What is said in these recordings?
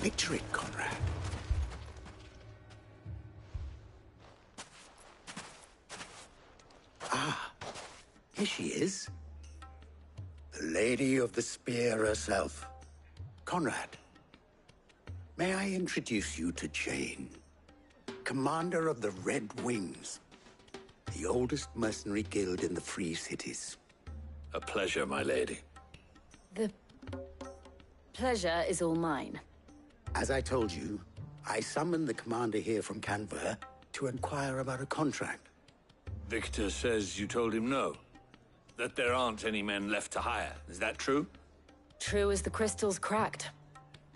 Picture it, Conrad. Ah, here she is. The Lady of the Spear herself. Conrad, may I introduce you to Jane, commander of the Red Wings, the oldest mercenary guild in the Free Cities. A pleasure, my lady. The pleasure is all mine. As I told you, I summoned the commander here from Canver to inquire about a contract. Victor says you told him no. That there aren't any men left to hire. Is that true? True as the crystals cracked.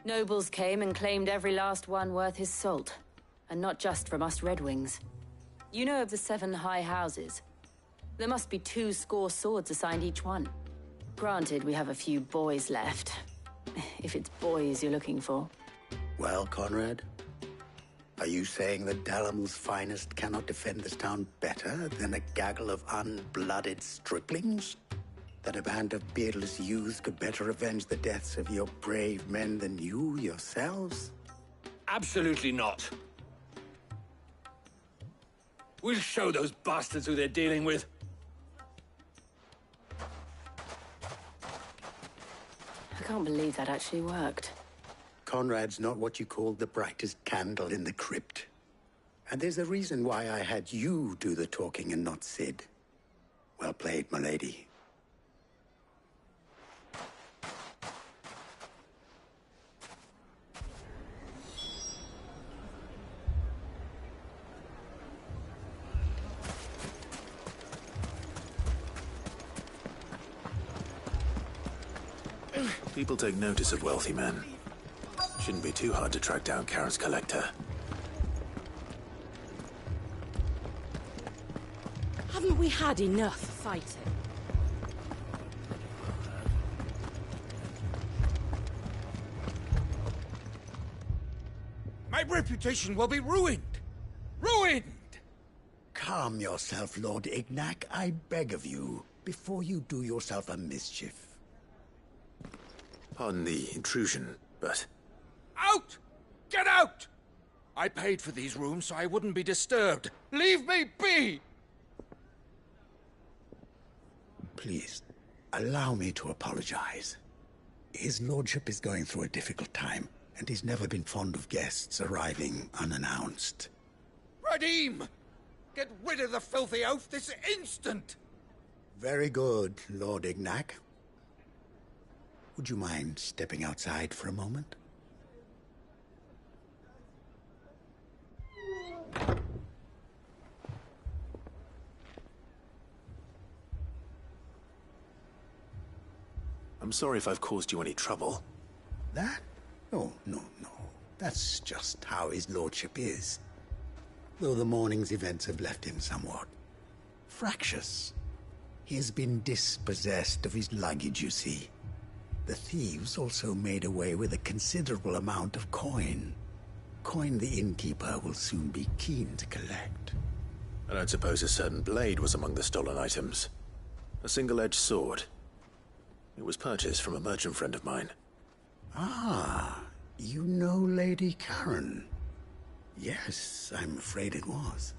Nobles came and claimed every last one worth his salt. And not just from us Red Wings. You know of the 7 high houses. There must be 2 swords assigned each one. Granted, we have a few boys left. If it's boys you're looking for. Well, Conrad, are you saying that Dalamul's finest cannot defend this town better than a gaggle of unblooded striplings? That a band of beardless youths could better avenge the deaths of your brave men than you yourselves? Absolutely not. We'll show those bastards who they're dealing with. I can't believe that actually worked. Conrad's not what you call the brightest candle in the crypt. And there's a reason why I had you do the talking and not Sid. Well played, my lady. People take notice of wealthy men. Shouldn't be too hard to track down Karen's collector. Haven't we had enough fighting? My reputation will be ruined! Ruined! Calm yourself, Lord Ignac, I beg of you, before you do yourself a mischief. Pardon the intrusion, but... Out! Get out! I paid for these rooms so I wouldn't be disturbed. Leave me be! Please, allow me to apologize. His lordship is going through a difficult time, and he's never been fond of guests arriving unannounced. Radim! Get rid of the filthy oaf this instant! Very good, Lord Ignac. Would you mind stepping outside for a moment? I'm sorry if I've caused you any trouble. That? Oh, no. That's just how his lordship is. Though the morning's events have left him somewhat fractious. He has been dispossessed of his luggage, you see. The thieves also made away with a considerable amount of coin. Coin the innkeeper will soon be keen to collect. I don't suppose a certain blade was among the stolen items. A single-edged sword. It was purchased from a merchant friend of mine. Ah, you know Lady Karen. Yes, I'm afraid it was.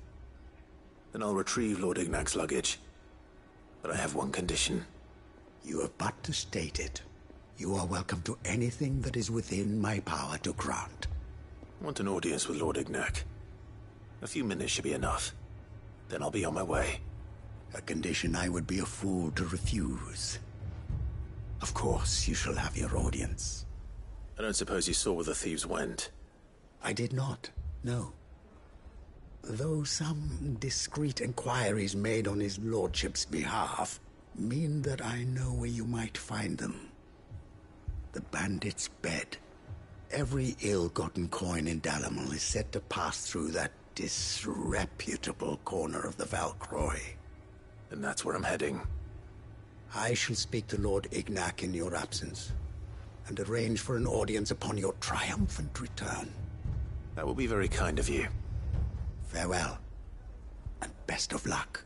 Then I'll retrieve Lord Ignac's luggage. But I have one condition. You have but to state it. You are welcome to anything that is within my power to grant. I want an audience with Lord Ignac. A few minutes should be enough. Then I'll be on my way. A condition I would be a fool to refuse. Of course, you shall have your audience. I don't suppose you saw where the thieves went. I did not, no. Though some discreet inquiries made on his lordship's behalf mean that I know where you might find them. The bandit's bed. Every ill-gotten coin in Dalamul is said to pass through that disreputable corner of the Valcroy. And that's where I'm heading. I shall speak to Lord Ignac in your absence, and arrange for an audience upon your triumphant return. That will be very kind of you. Farewell, and best of luck.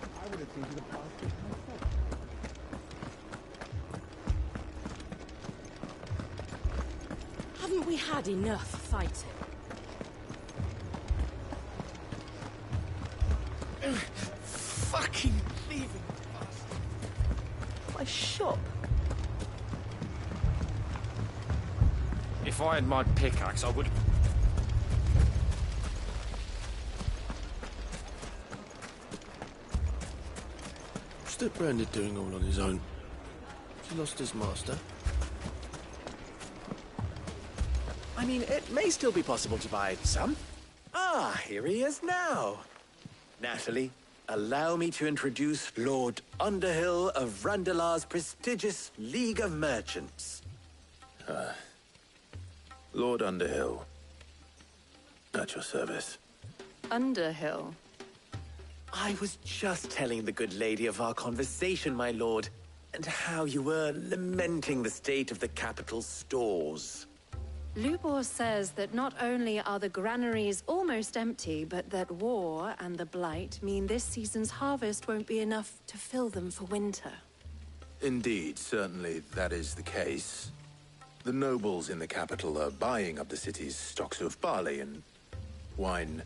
I would have seen to the past. Haven't we had enough fighting? Fucking leaving us. My shop. If I had my pickaxe, I would... What's that Branded doing all on his own? He lost his master. I mean, it may still be possible to buy some. Ah, here he is now. Natalie, allow me to introduce Lord Underhill of Randalar's prestigious League of Merchants. Lord Underhill. At your service. Underhill. I was just telling the good lady of our conversation, my lord, and how you were lamenting the state of the capital's stores. Lubor says that not only are the granaries almost empty, but that war and the Blight mean this season's harvest won't be enough to fill them for winter. Indeed, certainly that is the case. The nobles in the capital are buying up the city's stocks of barley and wine,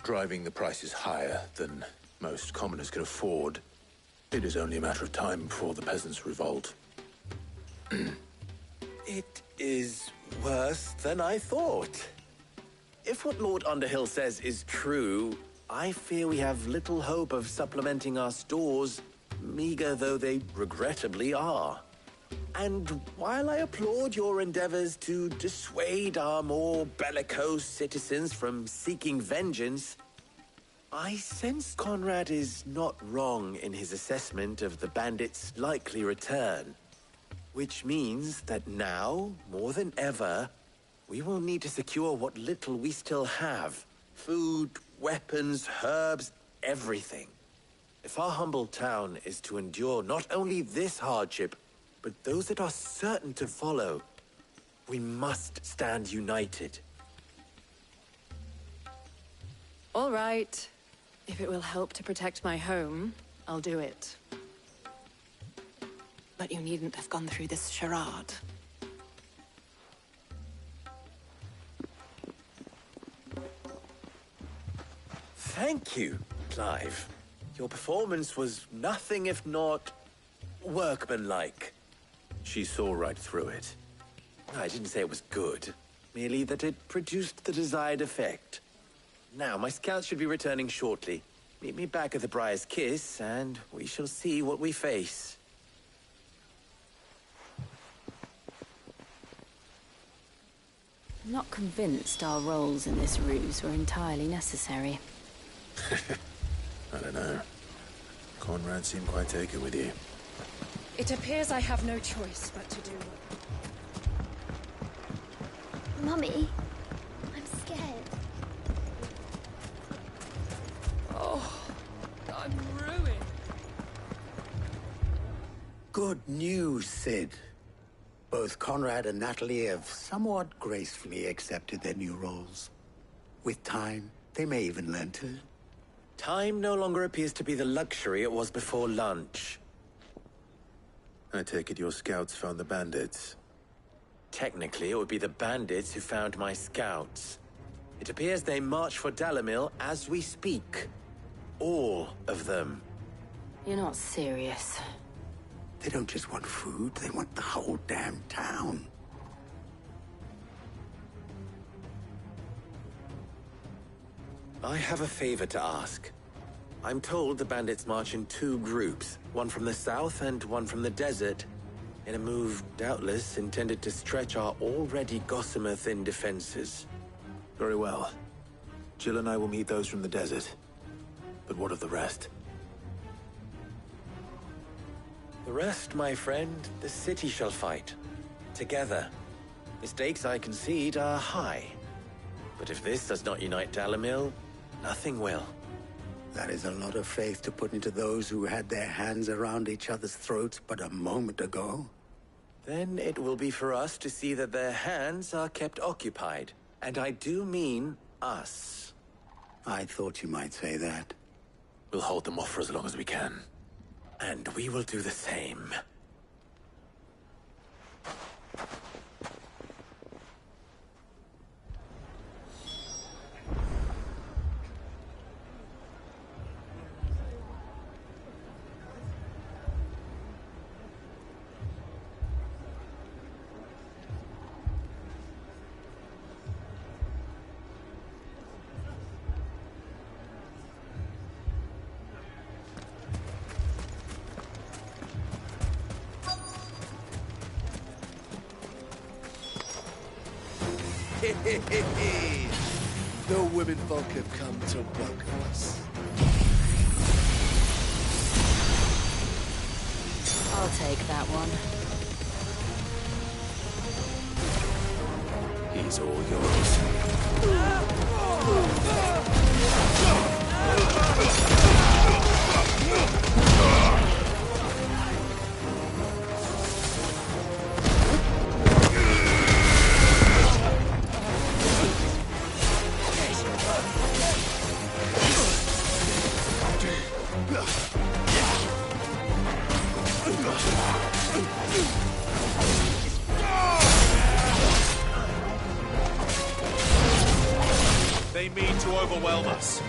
driving the prices higher than most commoners can afford. It is only a matter of time before the peasants revolt. It is worse than I thought. If what Lord Underhill says is true, I fear we have little hope of supplementing our stores, meager though they regrettably are. And while I applaud your endeavors to dissuade our more bellicose citizens from seeking vengeance, I sense Conrad is not wrong in his assessment of the bandits' likely return. Which means that now, more than ever, we will need to secure what little we still have. Food, weapons, herbs, everything. If our humble town is to endure not only this hardship, but those that are certain to follow, we must stand united. All right. If it will help to protect my home, I'll do it. But you needn't have gone through this charade. Thank you, Clive. Your performance was nothing if not workmanlike. She saw right through it. I didn't say it was good, merely that it produced the desired effect. Now, my scouts should be returning shortly. Meet me back at the Briar's Kiss, and we shall see what we face. I'm not convinced our roles in this ruse were entirely necessary. I don't know. Conrad seemed quite taken with you. It appears I have no choice but to do. Mummy, I'm scared. Oh, I'm ruined. Good news, Sid. Both Conrad and Natalie have somewhat gracefully accepted their new roles. With time, they may even learn to. Time no longer appears to be the luxury it was before lunch. I take it your scouts found the bandits. Technically, it would be the bandits who found my scouts. It appears they march for Dalamil as we speak. All of them. You're not serious. They don't just want food, they want the whole damn town. I have a favor to ask. I'm told the bandits march in two groups, one from the south and one from the desert, in a move doubtless intended to stretch our already gossamer-thin defenses. Very well. Jill and I will meet those from the desert. But what of the rest? The rest, my friend, the city shall fight. Together. The stakes, I concede, are high. But if this does not unite Dalamil, nothing will. That is a lot of faith to put into those who had their hands around each other's throats but a moment ago. Then it will be for us to see that their hands are kept occupied. And I do mean us. I thought you might say that. We'll hold them off for as long as we can. And we will do the same. The women folk have come to welcome us. I'll take that one. He's all yours. They mean to overwhelm us.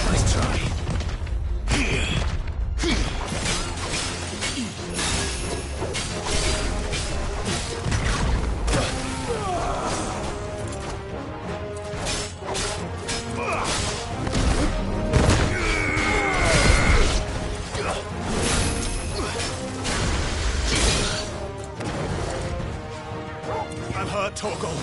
Nice try. I'm hurt, Torgal.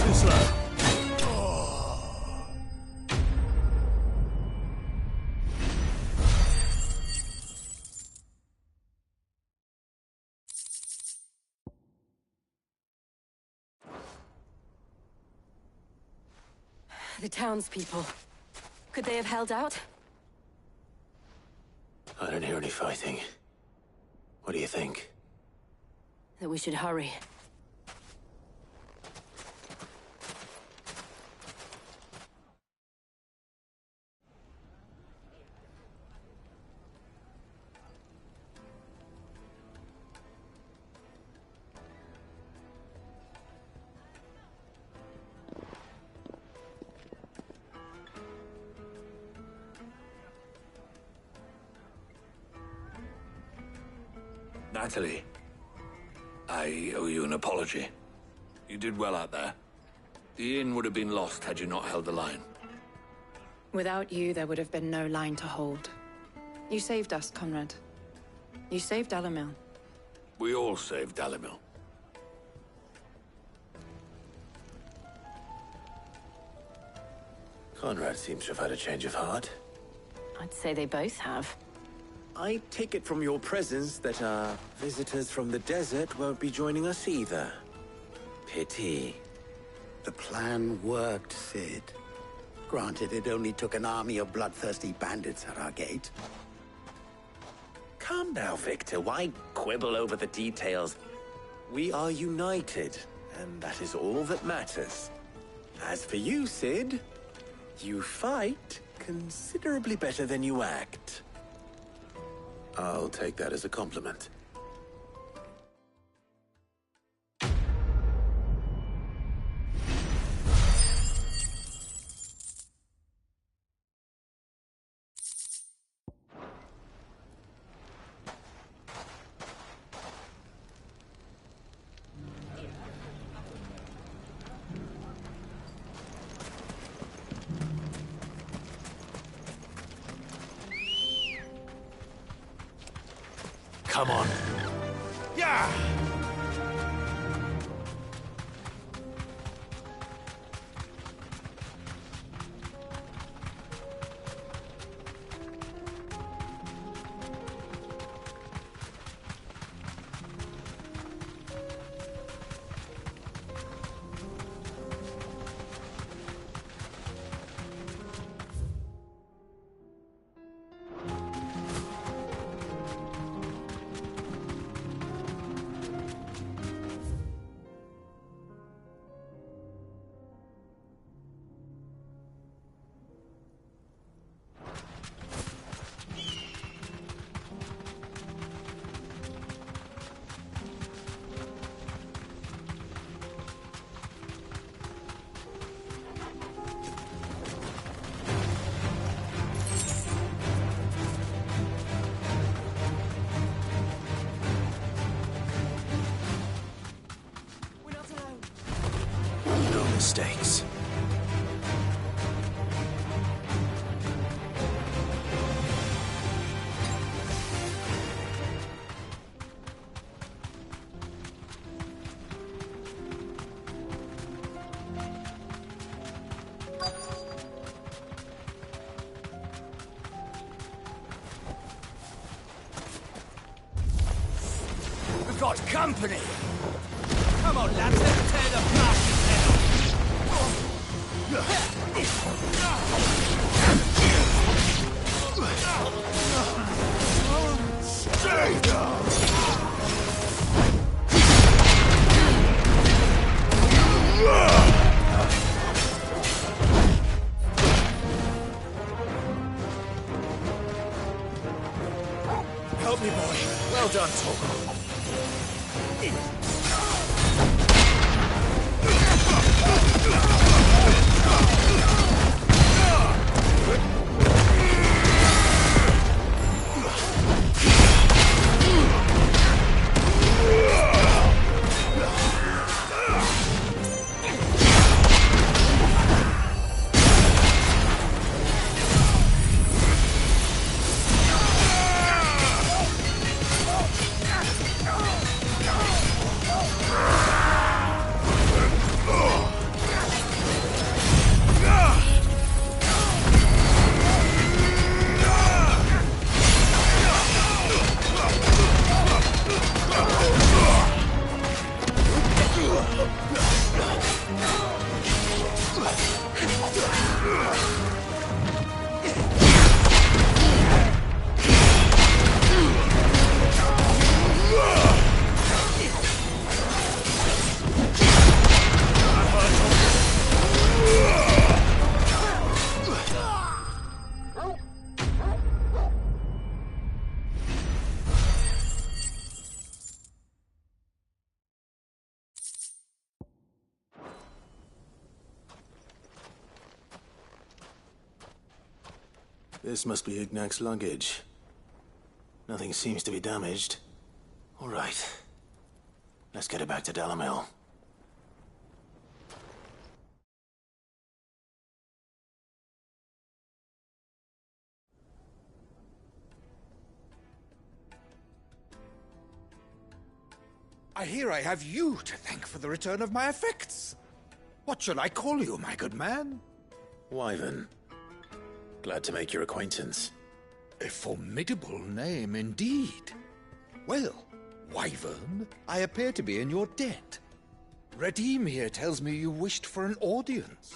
Too slow. The townspeople. Could they have held out? I don't hear any fighting. What do you think? That we should hurry. Natalie, I owe you an apology. You did well out there. The inn would have been lost had you not held the line. Without you, there would have been no line to hold. You saved us, Conrad. You saved Alamil. We all saved Dalimil. Conrad seems to have had a change of heart. I'd say they both have. I take it from your presence that our visitors from the desert won't be joining us either. Pity. The plan worked, Sid. Granted, it only took an army of bloodthirsty bandits at our gate. Calm now, Victor. Why quibble over the details? We are united, and that is all that matters. As for you, Sid, You fight considerably better than you act. I'll take that as a compliment. Come on. Yeah! No mistakes. We've got company! Come on, lads, let's tear the bastards head off! Stay down! Help me, boy. Well done, Torgal. This must be Ignac's luggage. Nothing seems to be damaged. All right. Let's get it back to Dalamil. I hear I have you to thank for the return of my effects. What shall I call you, my good man? Wyvern. Glad to make your acquaintance. A formidable name indeed. Well, Wyvern, I appear to be in your debt. Redeem here tells me you wished for an audience.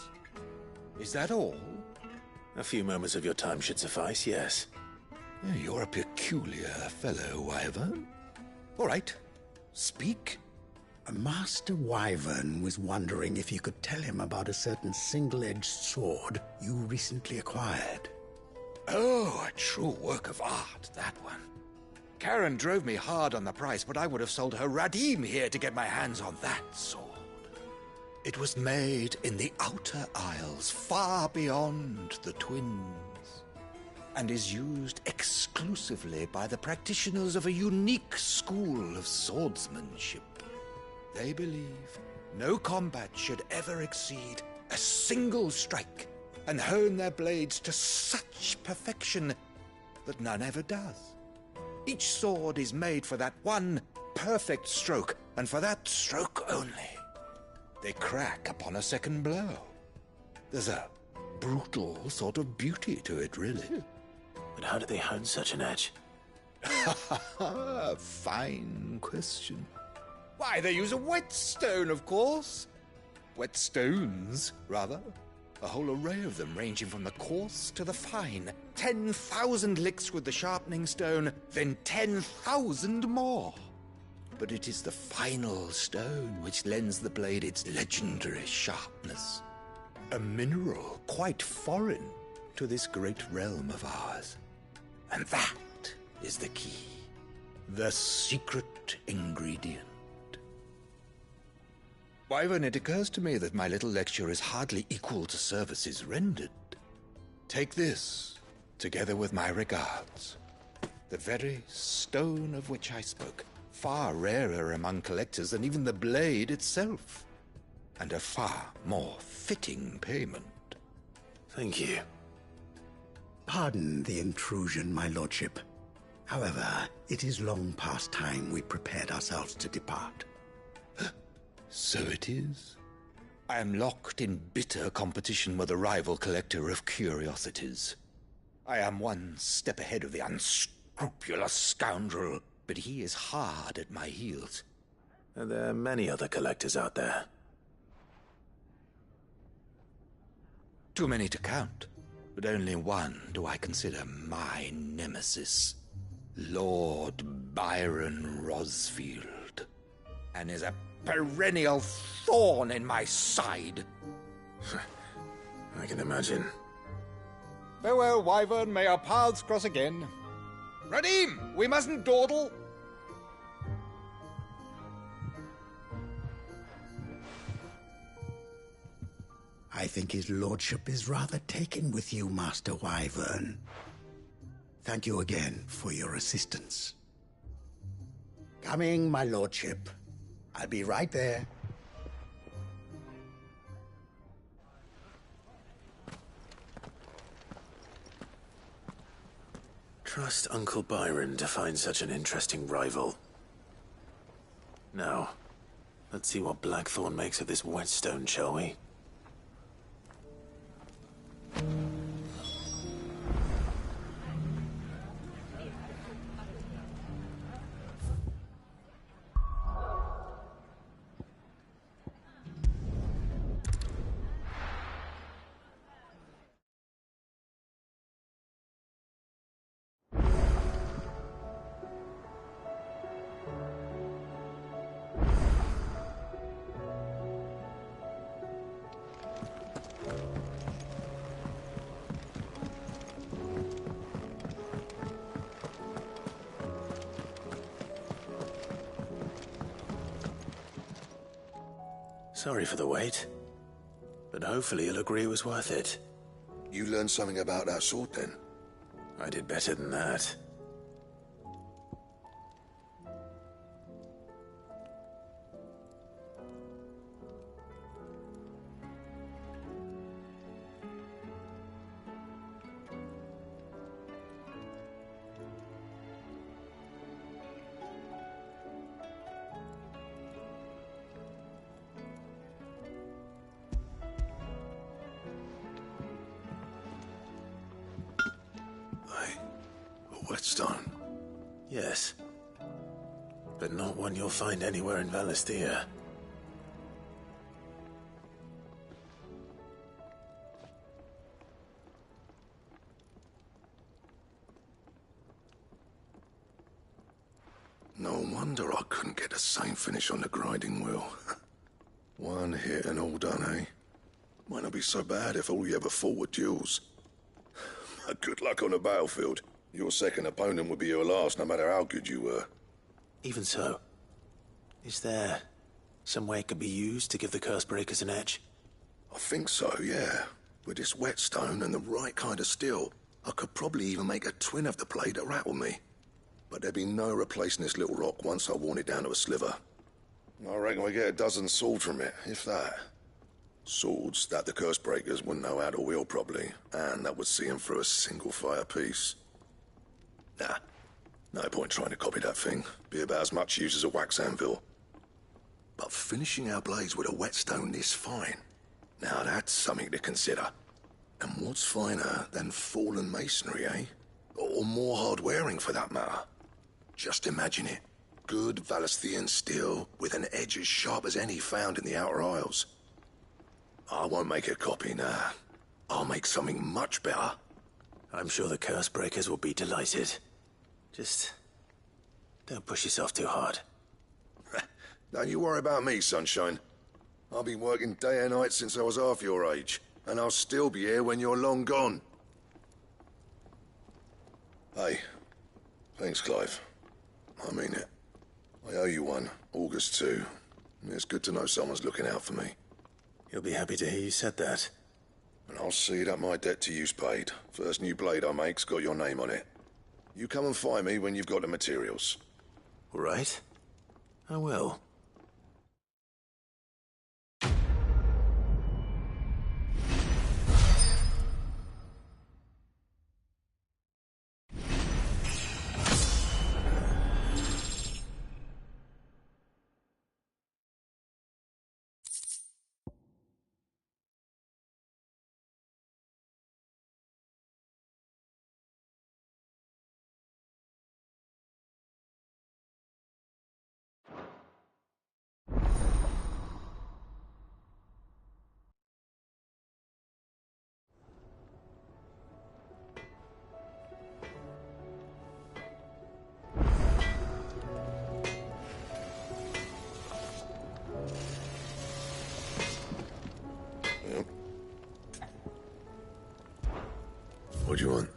Is that all? A few moments of your time should suffice, yes. You're a peculiar fellow, Wyvern. All right, speak. Master Wyvern was wondering if you could tell him about a certain single-edged sword you recently acquired. Oh, a true work of art, that one. Karen drove me hard on the price, but I would have sold her Radim here to get my hands on that sword. It was made in the Outer Isles, far beyond the Twins, and is used exclusively by the practitioners of a unique school of swordsmanship. They believe no combat should ever exceed a single strike, and hone their blades to such perfection that none ever does. Each sword is made for that one perfect stroke, and for that stroke only. They crack upon a second blow. There's a brutal sort of beauty to it, really. But how do they hone such an edge? Fine question. Why, they use a whetstone, of course. Whetstones, rather. A whole array of them, ranging from the coarse to the fine. 10,000 licks with the sharpening stone, then 10,000 more. But it is the final stone which lends the blade its legendary sharpness. A mineral quite foreign to this great realm of ours. And that is the key. The secret ingredient. Wyvern, it occurs to me that my little lecture is hardly equal to services rendered. Take this, together with my regards. The very stone of which I spoke, far rarer among collectors than even the blade itself, and a far more fitting payment. Thank you. Pardon the intrusion, my lordship. However, it is long past time we prepared ourselves to depart. So it is. I am locked in bitter competition with a rival collector of curiosities. I am one step ahead of the unscrupulous scoundrel, but he is hard at my heels. Are there many other collectors out there? Too many to count, but only one do I consider my nemesis. Lord Byron Rosfield. And is a perennial thorn in my side. I can imagine. Farewell, Wyvern. May our paths cross again. Radim, we mustn't dawdle. I think his lordship is rather taken with you, Master Wyvern. Thank you again for your assistance. Coming, my lordship. I'll be right there. Trust Uncle Byron to find such an interesting rival. Now, let's see what Blackthorn makes of this whetstone, shall we? Sorry for the wait, but hopefully you'll agree it was worth it. You learned something about that sword, then? I did better than that. Whetstone? Yes. But not one you'll find anywhere in Valisthea. No wonder I couldn't get the same finish on the grinding wheel. One hit and all done, eh? Might not be so bad if all you ever fought were duels. Good luck on the battlefield. Your second opponent would be your last, no matter how good you were. Even so, is there some way it could be used to give the curse breakers an edge? I think so, yeah. With this whetstone and the right kind of steel, I could probably even make a twin of the blade that rattled me. But there'd be no replacing this little rock once I worn it down to a sliver. I reckon we get a dozen swords from it, if that. Swords that the curse breakers wouldn't know how to wield properly, and that would see them through a single fire piece. Nah, no point trying to copy that thing. Be about as much use as a wax anvil. But finishing our blades with a whetstone this fine, now that's something to consider. And what's finer than fallen masonry, eh? Or more hard-wearing, for that matter. Just imagine it. Good Valisthian steel with an edge as sharp as any found in the Outer Isles. I won't make a copy, nah. I'll make something much better. I'm sure the curse breakers will be delighted. Just don't push yourself too hard. Don't you worry about me, sunshine. I've been working day and night since I was half your age, and I'll still be here when you're long gone. Hey, thanks, Clive. I mean it. I owe you one, August too. It's good to know someone's looking out for me. You'll be happy to hear you said that. And I'll see that my debt to you's paid. First new blade I make's got your name on it. You come and find me when you've got the materials. All right. I will. What do you want?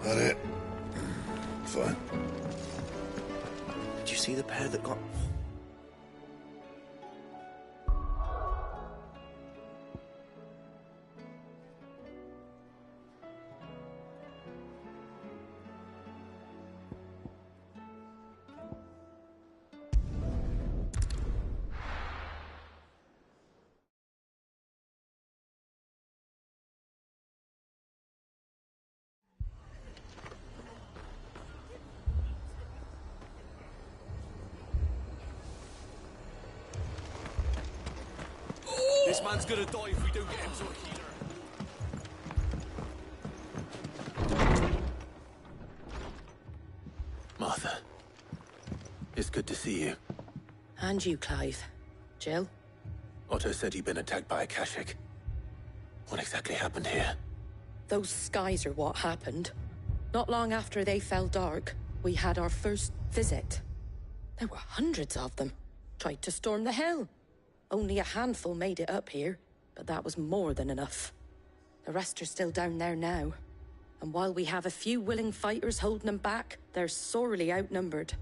That it? Fine. Did you see the pair that got... This man's gonna die if we don't get him to a healer. Martha, it's good to see you. And you, Clive. Jill? Otto said he'd been attacked by a Kashik. What exactly happened here? Those skies are what happened. Not long after they fell dark, we had our first visit. There were hundreds of them. Tried to storm the hill. Only a handful made it up here, but that was more than enough. The rest are still down there now. And while we have a few willing fighters holding them back, they're sorely outnumbered.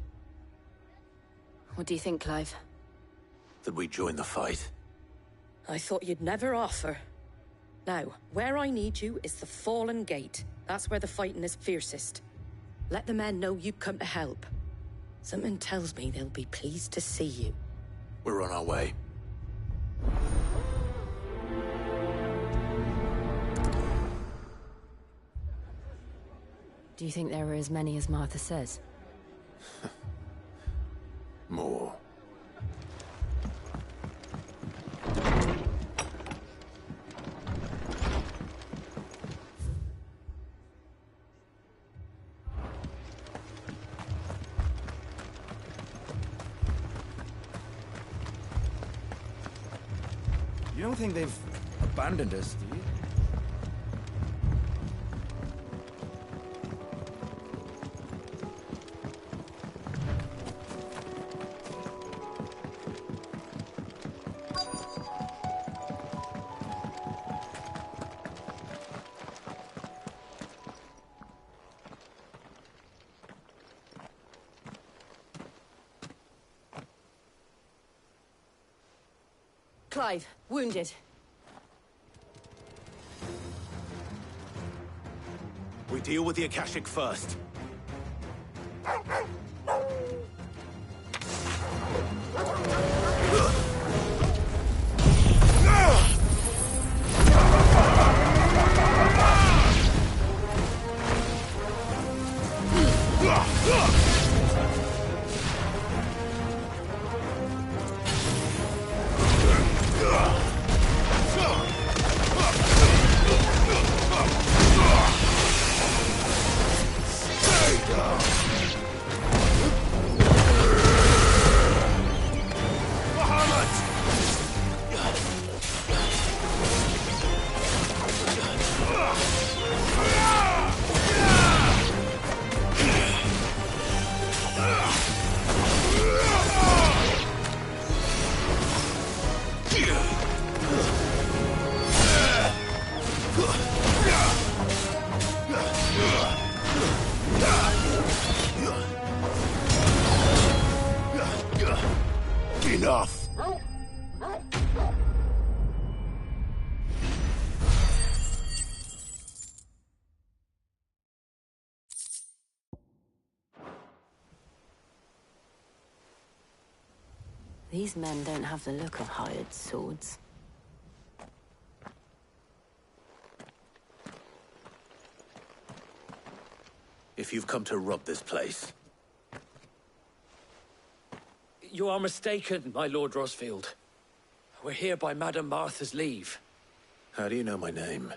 What do you think, Clive? That we join the fight? I thought you'd never offer. Now, where I need you is the Fallen Gate. That's where the fighting is fiercest. Let the men know you come to help. Something tells me they'll be pleased to see you. We're on our way. Do you think there are as many as Martha says? More. You don't think they've abandoned us, do you? Clive, wounded. We deal with the Akashic first. Enough! These men don't have the look of hired swords. If you've come to rob this place, You are mistaken, my Lord Rosfield. We're here by Madame Martha's leave. how do you know my name?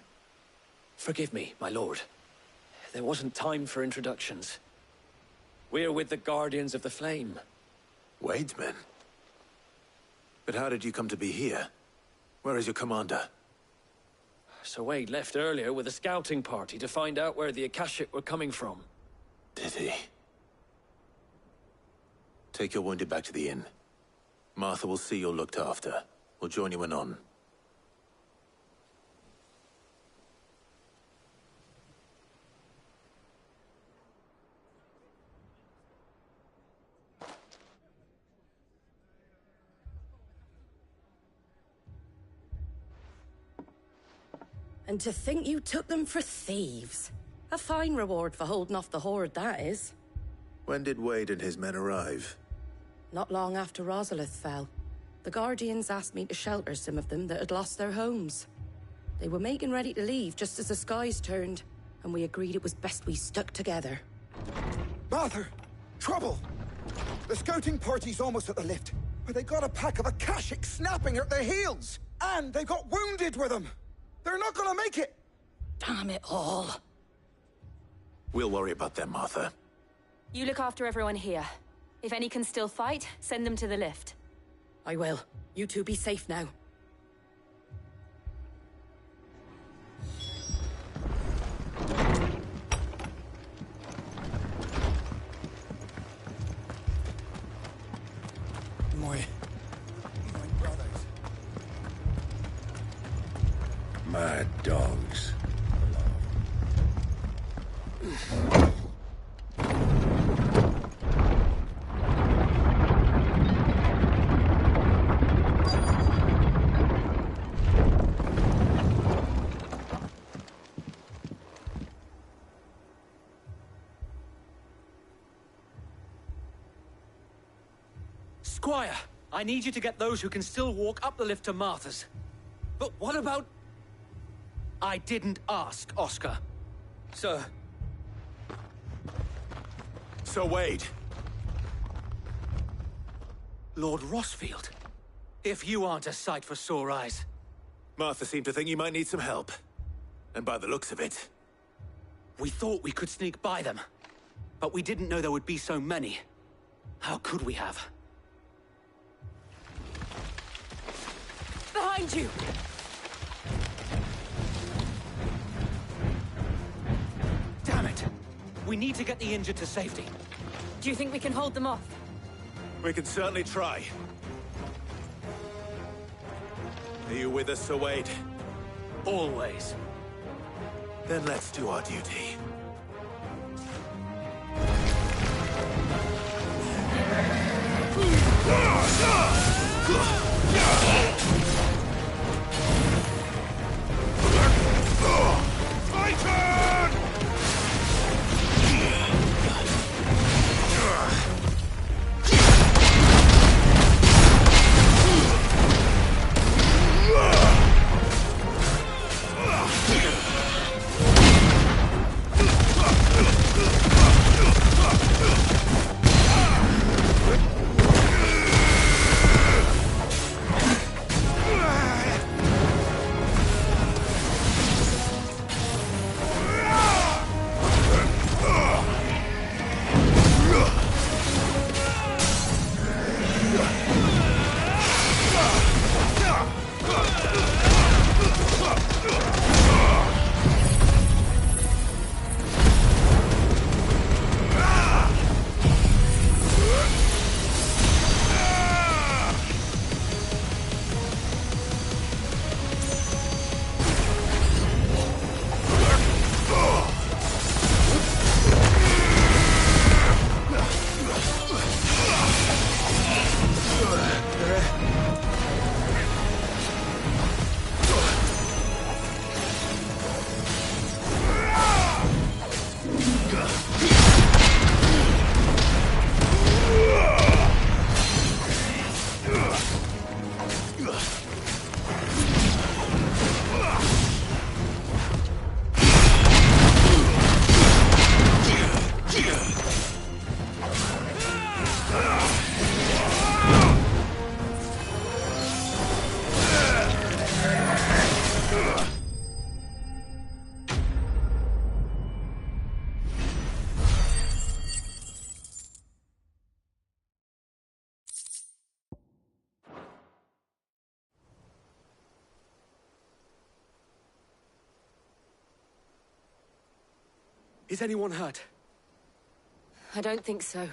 Forgive me, my lord. There wasn't time for introductions. We're with the Guardians of the Flame. Wade's men? But how did you come to be here? Where is your commander? Sir Wade left earlier with a scouting party to find out where the Akashic were coming from. Did he? Take your wounded back to the inn. Martha will see you're looked after. We'll join you anon. And to think you took them for thieves. A fine reward for holding off the horde, that is. When did Wade and his men arrive? Not long after Rosalith fell. The Guardians asked me to shelter some of them that had lost their homes. They were making ready to leave just as the skies turned, and we agreed it was best we stuck together. Martha! Trouble! The scouting party's almost at the lift, but they got a pack of Akashic snapping at their heels! And they got wounded with them! They're not gonna make it! Damn it all. We'll worry about them, Martha. You look after everyone here. If any can still fight, send them to the lift. I will. You two be safe now. My brothers. Mad dogs. Squire, I need you to get those who can still walk up the lift to Martha's. But what about... I didn't ask, Oscar. Sir. Sir Wade. Lord Rosfield. If you aren't a sight for sore eyes. Martha seemed to think you might need some help. And by the looks of it... We thought we could sneak by them. But we didn't know there would be so many. How could we have? behind you! Damn it! We need to get the injured to safety. Do you think we can hold them off? We can certainly try. Are you with us, Sir Wade? Always. Then let's do our duty. Is anyone hurt? I don't think so.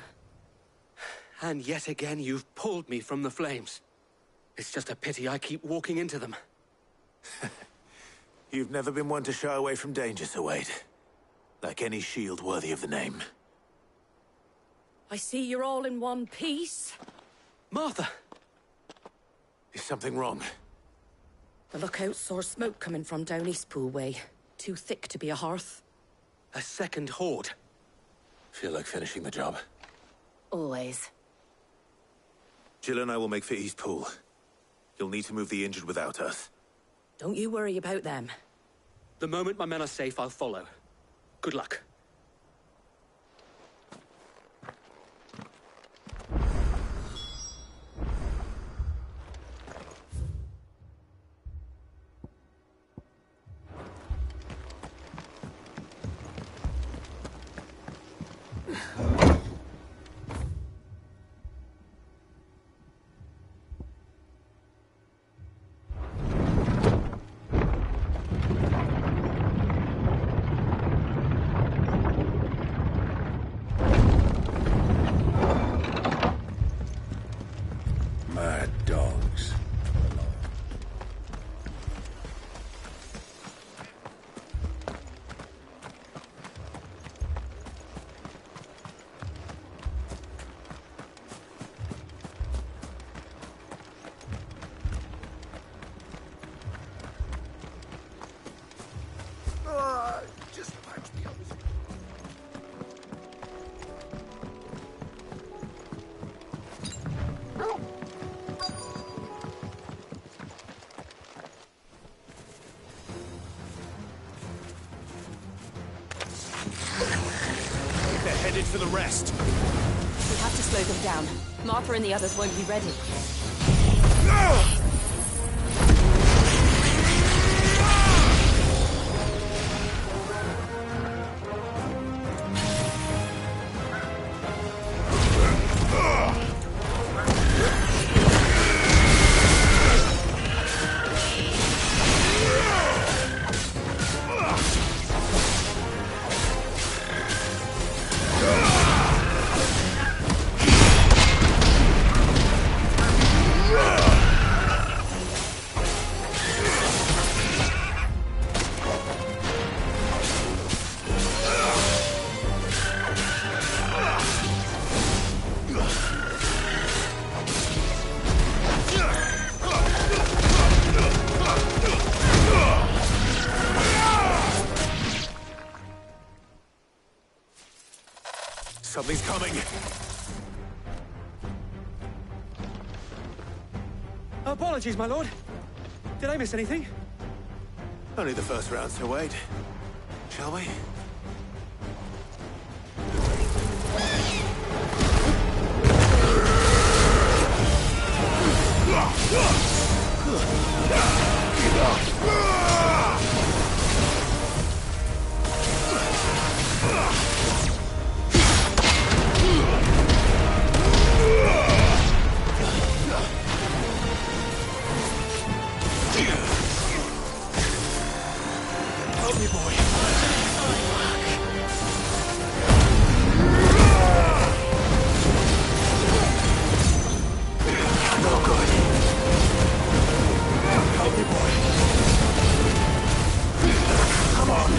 And yet again, you've pulled me from the flames. It's just a pity I keep walking into them. You've never been one to shy away from danger, Sir Wade. Like any shield worthy of the name. I see you're all in one piece. Martha! Is something wrong? The lookout saw smoke coming from down Eastpool way. Too thick to be a hearth. A second horde. Feel like finishing the job. Always. Jill and I will make for Eastpool. You'll need to move the injured without us. Don't you worry about them. The moment my men are safe, I'll follow. Good luck. Mad dogs. Just patch me up. They're headed for the rest. We have to slow them down. Martha and the others won't be ready. coming! Apologies, my lord. Did I miss anything? Only the first round, so wait. Shall we? Help me, boy. No good. Help me, boy. Come on.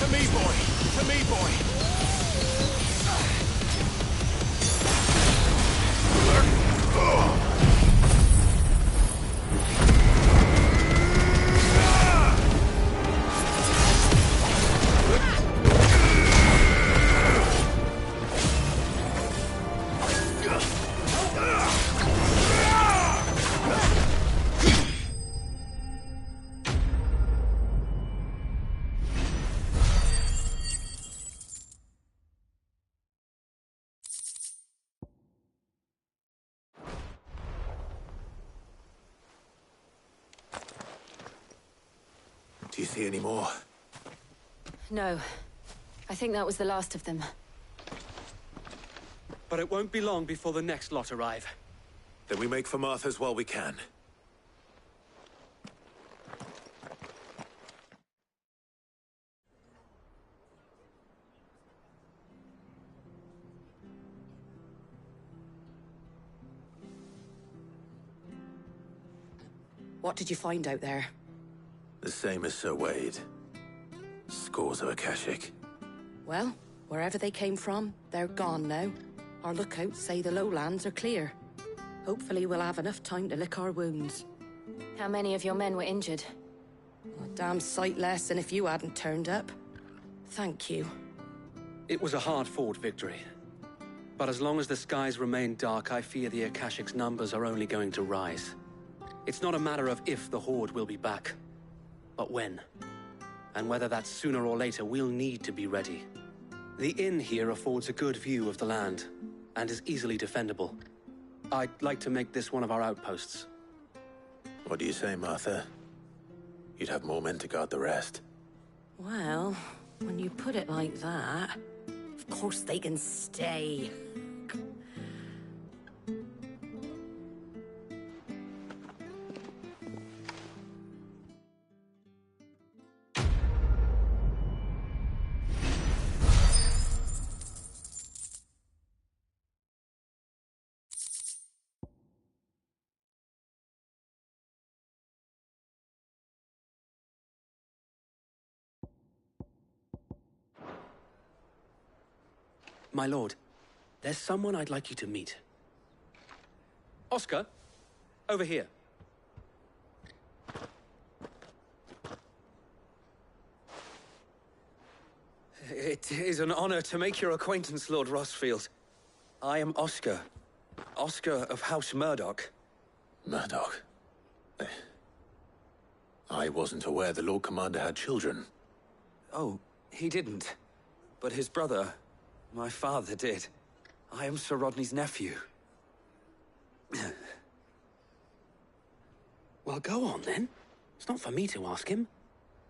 To me, boy. To me, boy. Do you see any more? No. I think that was the last of them. But it won't be long before the next lot arrive. Then we make for Martha's while we can. What did you find out there? The same as Sir Wade. Scores of Akashic. Well, wherever they came from, they're gone now. Our lookouts say the lowlands are clear. Hopefully we'll have enough time to lick our wounds. How many of your men were injured? A damn sight less than if you hadn't turned up. Thank you. It was a hard-fought victory. But as long as the skies remain dark, I fear the Akashic's numbers are only going to rise. It's not a matter of if the Horde will be back, but when. And whether that's sooner or later, we'll need to be ready. The inn here affords a good view of the land, and is easily defendable. I'd like to make this one of our outposts. What do you say, Martha? You'd have more men to guard the rest. Well, when you put it like that, of course they can stay. My lord, there's someone I'd like you to meet. Oscar, over here. It is an honor to make your acquaintance, Lord Rossfield. I am Oscar. Oscar of House Murdoch. Murdoch? I wasn't aware the Lord Commander had children. Oh, he didn't. But his brother, my father, did. I am Sir Rodney's nephew. Well, go on, then. It's not for me to ask him.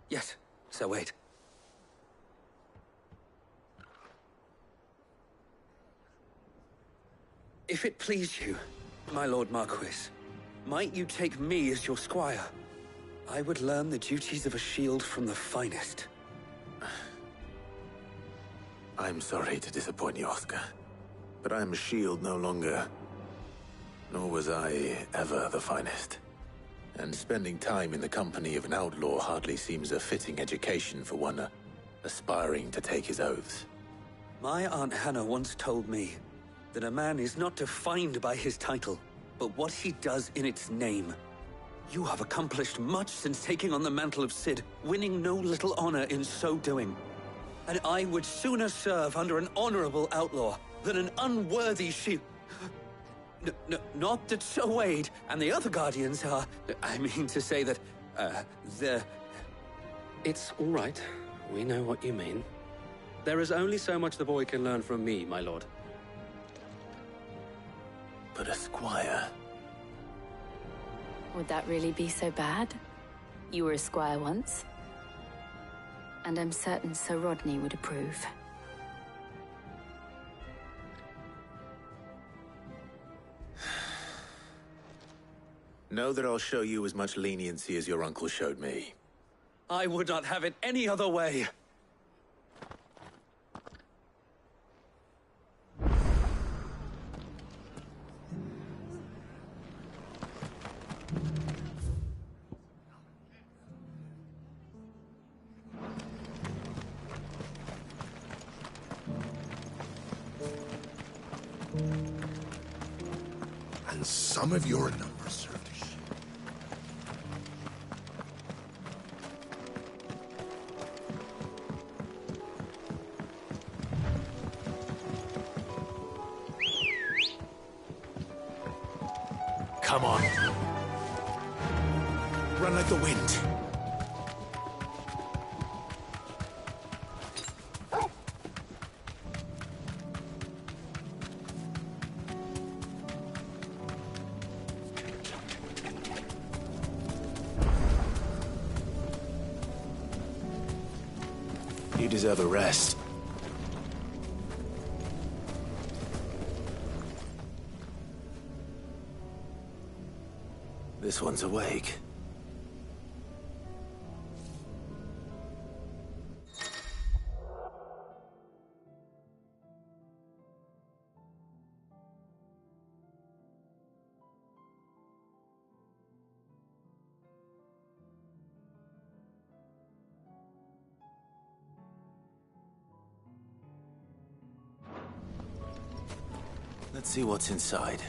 Yes, Sir Wade. If it please you, my Lord Marquis, might you take me as your squire? I would learn the duties of a shield from the finest. I'm sorry to disappoint you, Oscar, but I'm a shield no longer. Nor was I ever the finest. And spending time in the company of an outlaw hardly seems a fitting education for one aspiring to take his oaths. My Aunt Hannah once told me that a man is not defined by his title, but what he does in its name. You have accomplished much since taking on the mantle of Cid, winning no little honor in so doing. And I would sooner serve under an honorable outlaw than an unworthy shield. Not that Sir Wade and the other Guardians are... I mean to say that, they're... It's all right. We know what you mean. There is only so much the boy can learn from me, my lord. But a squire... Would that really be so bad? You were a squire once. And I'm certain Sir Rodney would approve. Know that I'll show you as much leniency as your uncle showed me. I would not have it any other way. And some of your numbers served as shit. Come on. Run like the wind. You deserve a rest. This one's awake. Let's see what's inside.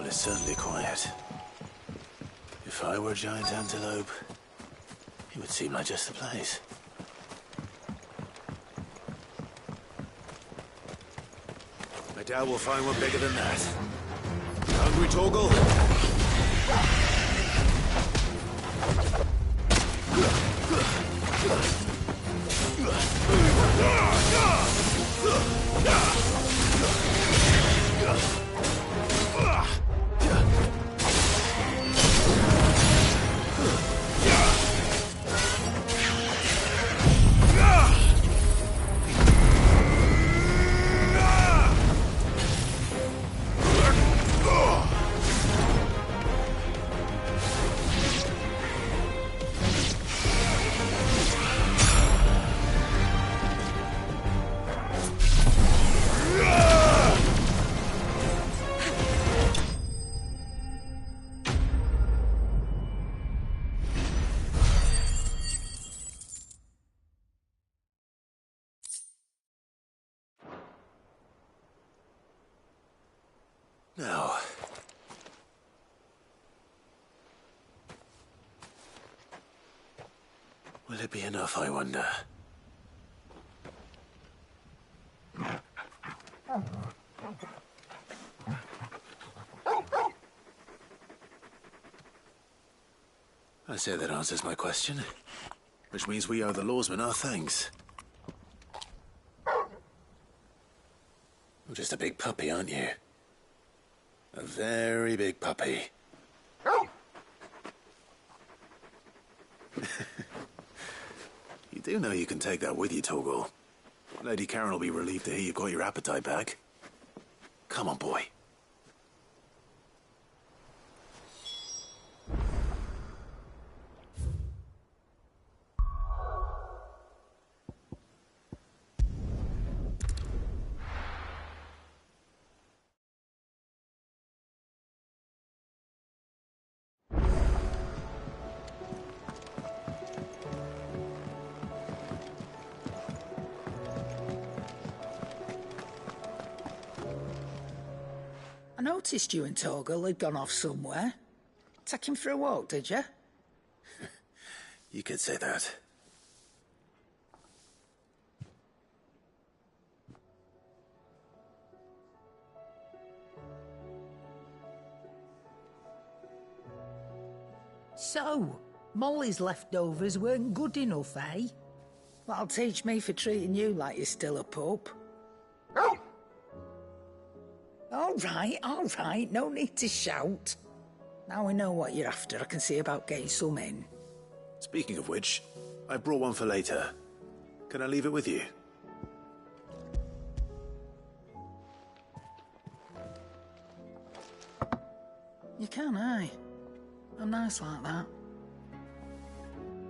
Well, it's certainly quiet. If I were a giant antelope, it would seem like just the place. I doubt we'll find one bigger than that. Hungry, Torgal? Now, will it be enough, I wonder? I say that answers my question, which means we owe the lawsman our thanks. You're just a big puppy, aren't you? A very big puppy. You do know you can take that with you, Torgal. Lady Karen will be relieved to hear you've got your appetite back. Come on, boy. I noticed you and Torgal had gone off somewhere. Take him for a walk, did you? You could say that. So, Molly's leftovers weren't good enough, eh? That'll teach me for treating you like you're still a pup. All right, no need to shout. Now we know what you're after, I can see about getting some in. Speaking of which, I brought one for later. Can I leave it with you? You can, aye. I'm nice like that.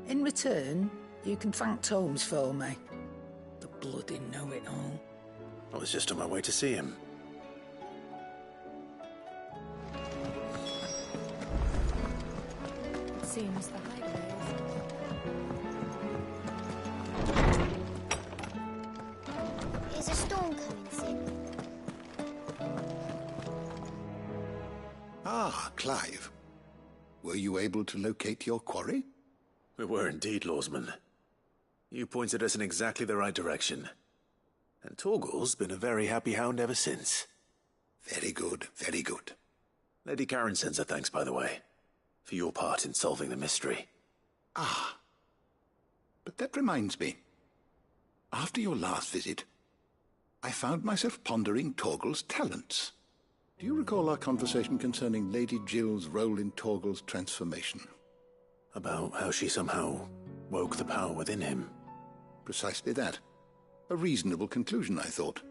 In return, you can thank Tomes for me. The bloody know-it-all. I was just on my way to see him. Seems the hideaway is... Is a storm coming soon? Ah, Clive. Were you able to locate your quarry? We were indeed, Lawsman. You pointed us in exactly the right direction. And Torgal's been a very happy hound ever since. Very good, very good. Lady Karen sends her thanks, by the way, for your part in solving the mystery. Ah. But that reminds me. After your last visit, I found myself pondering Torgal's talents. Do you recall our conversation concerning Lady Jill's role in Torgal's transformation? About how she somehow woke the power within him. Precisely that. A reasonable conclusion, I thought.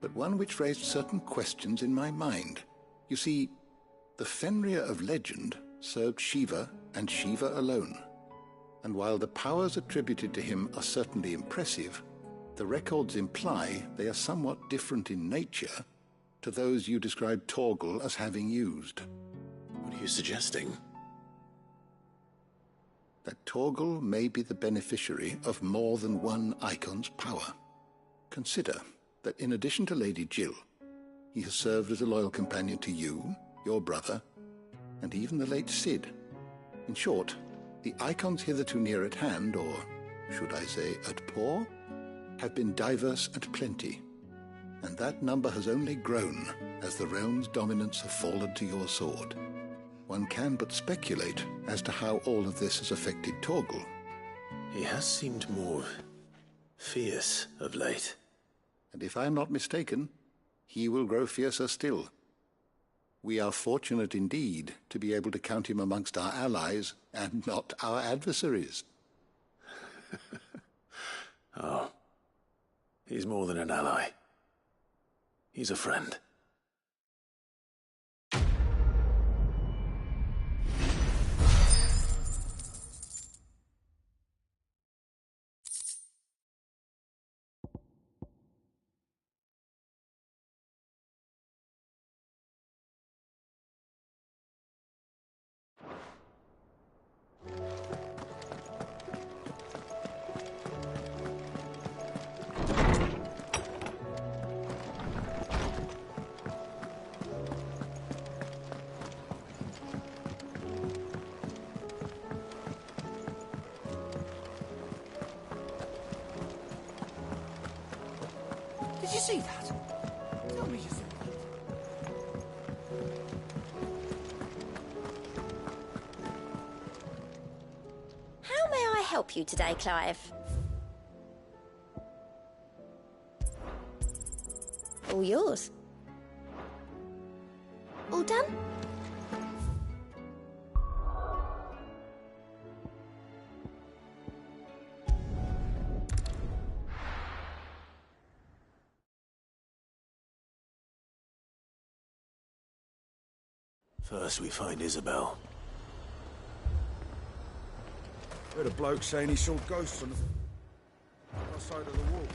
But one which raised certain questions in my mind. You see, the Fenrir of legend served Shiva and Shiva alone. And while the powers attributed to him are certainly impressive, the records imply they are somewhat different in nature to those you described Torgal as having used. What are you suggesting? That Torgal may be the beneficiary of more than one icon's power. Consider that in addition to Lady Jill, he has served as a loyal companion to you, your brother, and even the late Cid. In short, the icons hitherto near at hand, or should I say at paw, have been diverse and plenty, and that number has only grown as the realm's dominance have fallen to your sword. One can but speculate as to how all of this has affected Torgal. He has seemed more fierce of late. And if I am not mistaken, he will grow fiercer still. We are fortunate indeed to be able to count him amongst our allies and not our adversaries. Oh, he's more than an ally. He's a friend. Did you see that? Tell me you saw that. How may I help you today, Clive? All yours. All done? First we find Isabel. Heard a bloke saying he saw ghosts on the other side of the wall.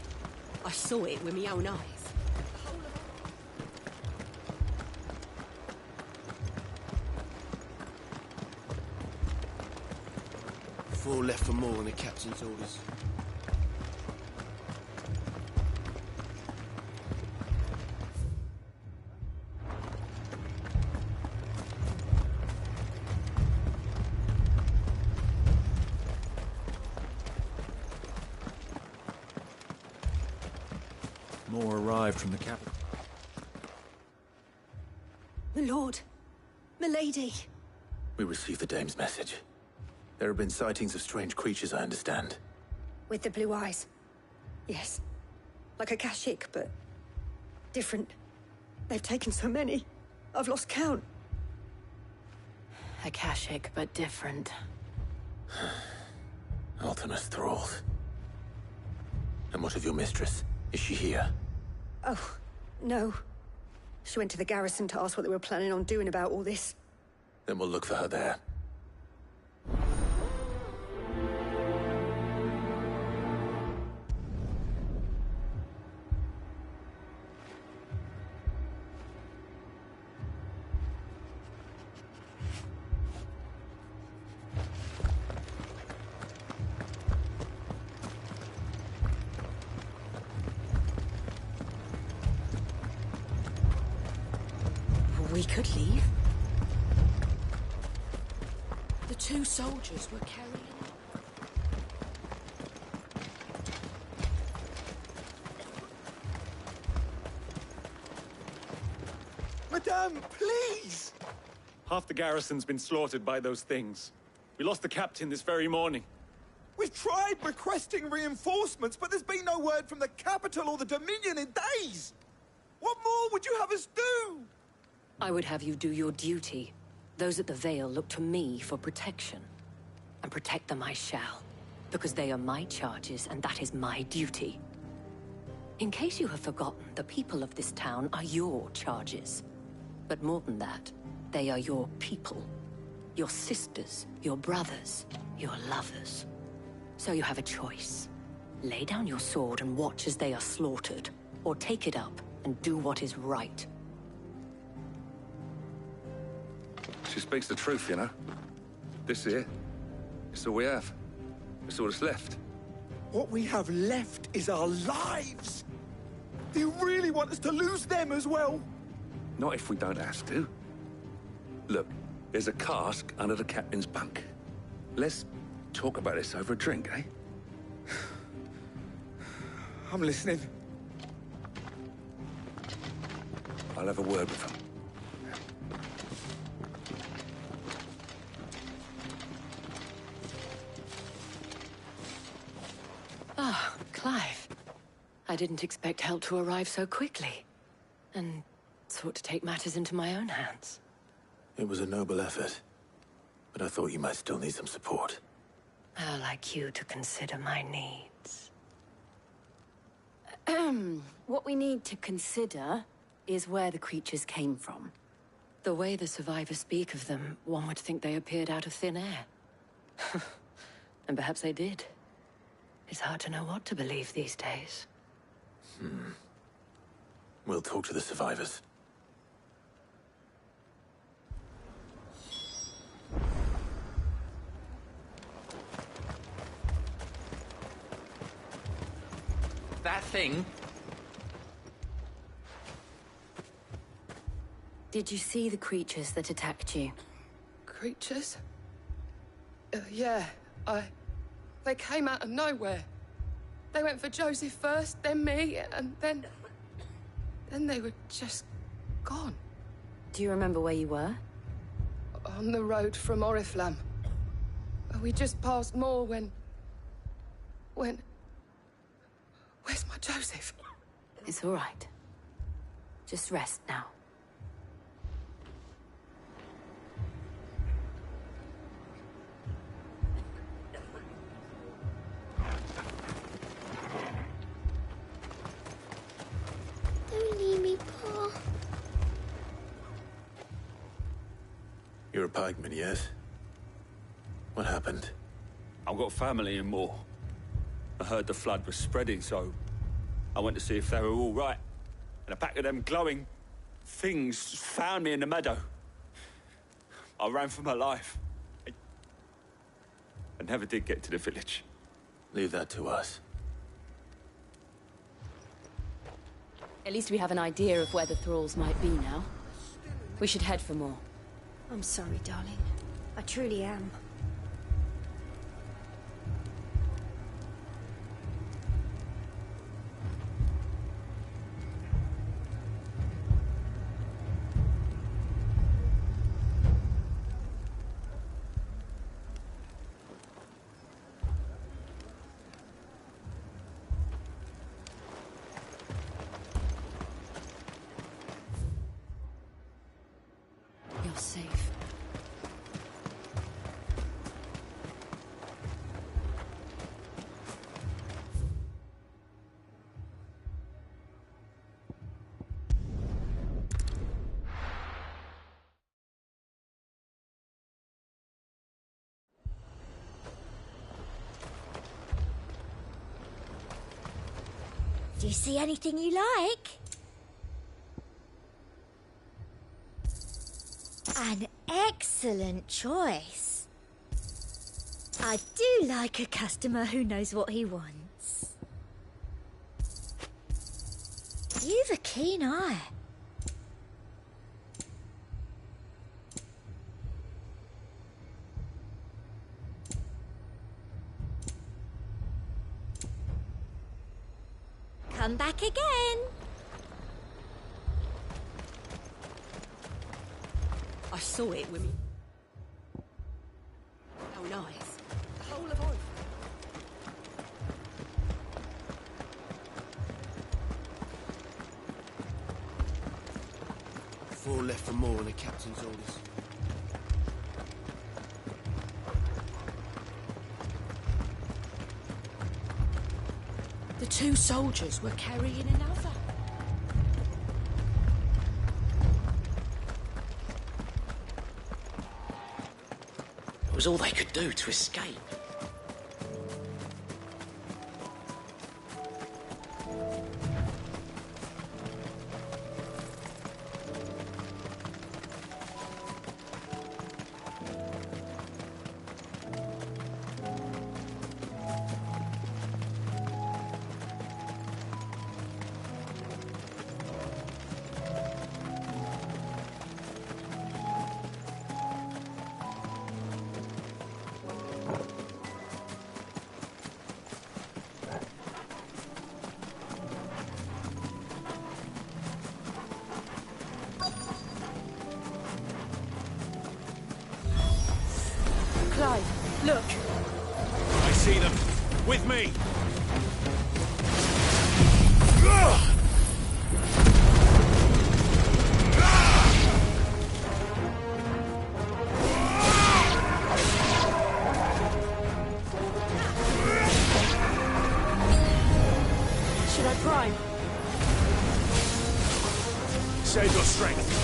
I saw it with my own eyes. 4 left for more on the captain's orders. More arrived from the capital. My lord, milady. We received the dame's message. There have been sightings of strange creatures, I understand. With the blue eyes. Yes. Like a Kashik, but different. They've taken so many. I've lost count. Akashic, but different. Ultimus thralls. And what of your mistress? Is she here? Oh, no. She went to the garrison to ask what they were planning on doing about all this. Then we'll look for her there. We could leave. The 2 soldiers were carrying... Madame, please! Half the garrison's been slaughtered by those things. We lost the captain this very morning. We've tried requesting reinforcements, but there's been no word from the capital or the Dominion in days! What more would you have us do? I would have you do your duty. Those at the Vale look to me for protection. And protect them I shall. Because they are my charges, and that is my duty. In case you have forgotten, the people of this town are your charges. But more than that, they are your people. Your sisters, your brothers, your lovers. So you have a choice. Lay down your sword and watch as they are slaughtered, or take it up and do what is right. She speaks the truth, you know. This here, it's all we have. It's all that's left. What we have left is our lives! Do you really want us to lose them as well? Not if we don't have to. Look, there's a cask under the captain's bunk. Let's talk about this over a drink, eh? I'm listening. I'll have a word with him. Ah, Clive. I didn't expect help to arrive so quickly. And sought to take matters into my own hands. It was a noble effort, but I thought you might still need some support. I'd like you to consider my needs. What we need to consider is where the creatures came from. The way the survivors speak of them, one would think they appeared out of thin air. And perhaps they did. It's hard to know what to believe these days. We'll talk to the survivors. That thing? Did you see the creatures that attacked you? Creatures? Yeah, They came out of nowhere. They went for Joseph first, then me, and then they were just gone. Do you remember where you were? On the road from Oriflamme. We just passed Moor when... Where's my Joseph? It's all right. Just rest now. Don't leave me, Pa. You're a pikeman, yes? What happened? I've got family in Moor. I heard the flood was spreading, so I went to see if they were all right. And a pack of them glowing things found me in the meadow. I ran for my life. I never did get to the village. Leave that to us. At least we have an idea of where the thralls might be now. We should head for more. I'm sorry, darling. I truly am. You're safe. Do you see anything you like? An excellent choice. I do like a customer who knows what he wants. You've a keen eye. Come back again. I saw it when we... Oh, nice. The whole of Oriflamme. Four left for more on the captain's orders. The two soldiers were carrying another. It was all they could do to escape. Clive, look! I see them. With me! Should I prime? Save your strength.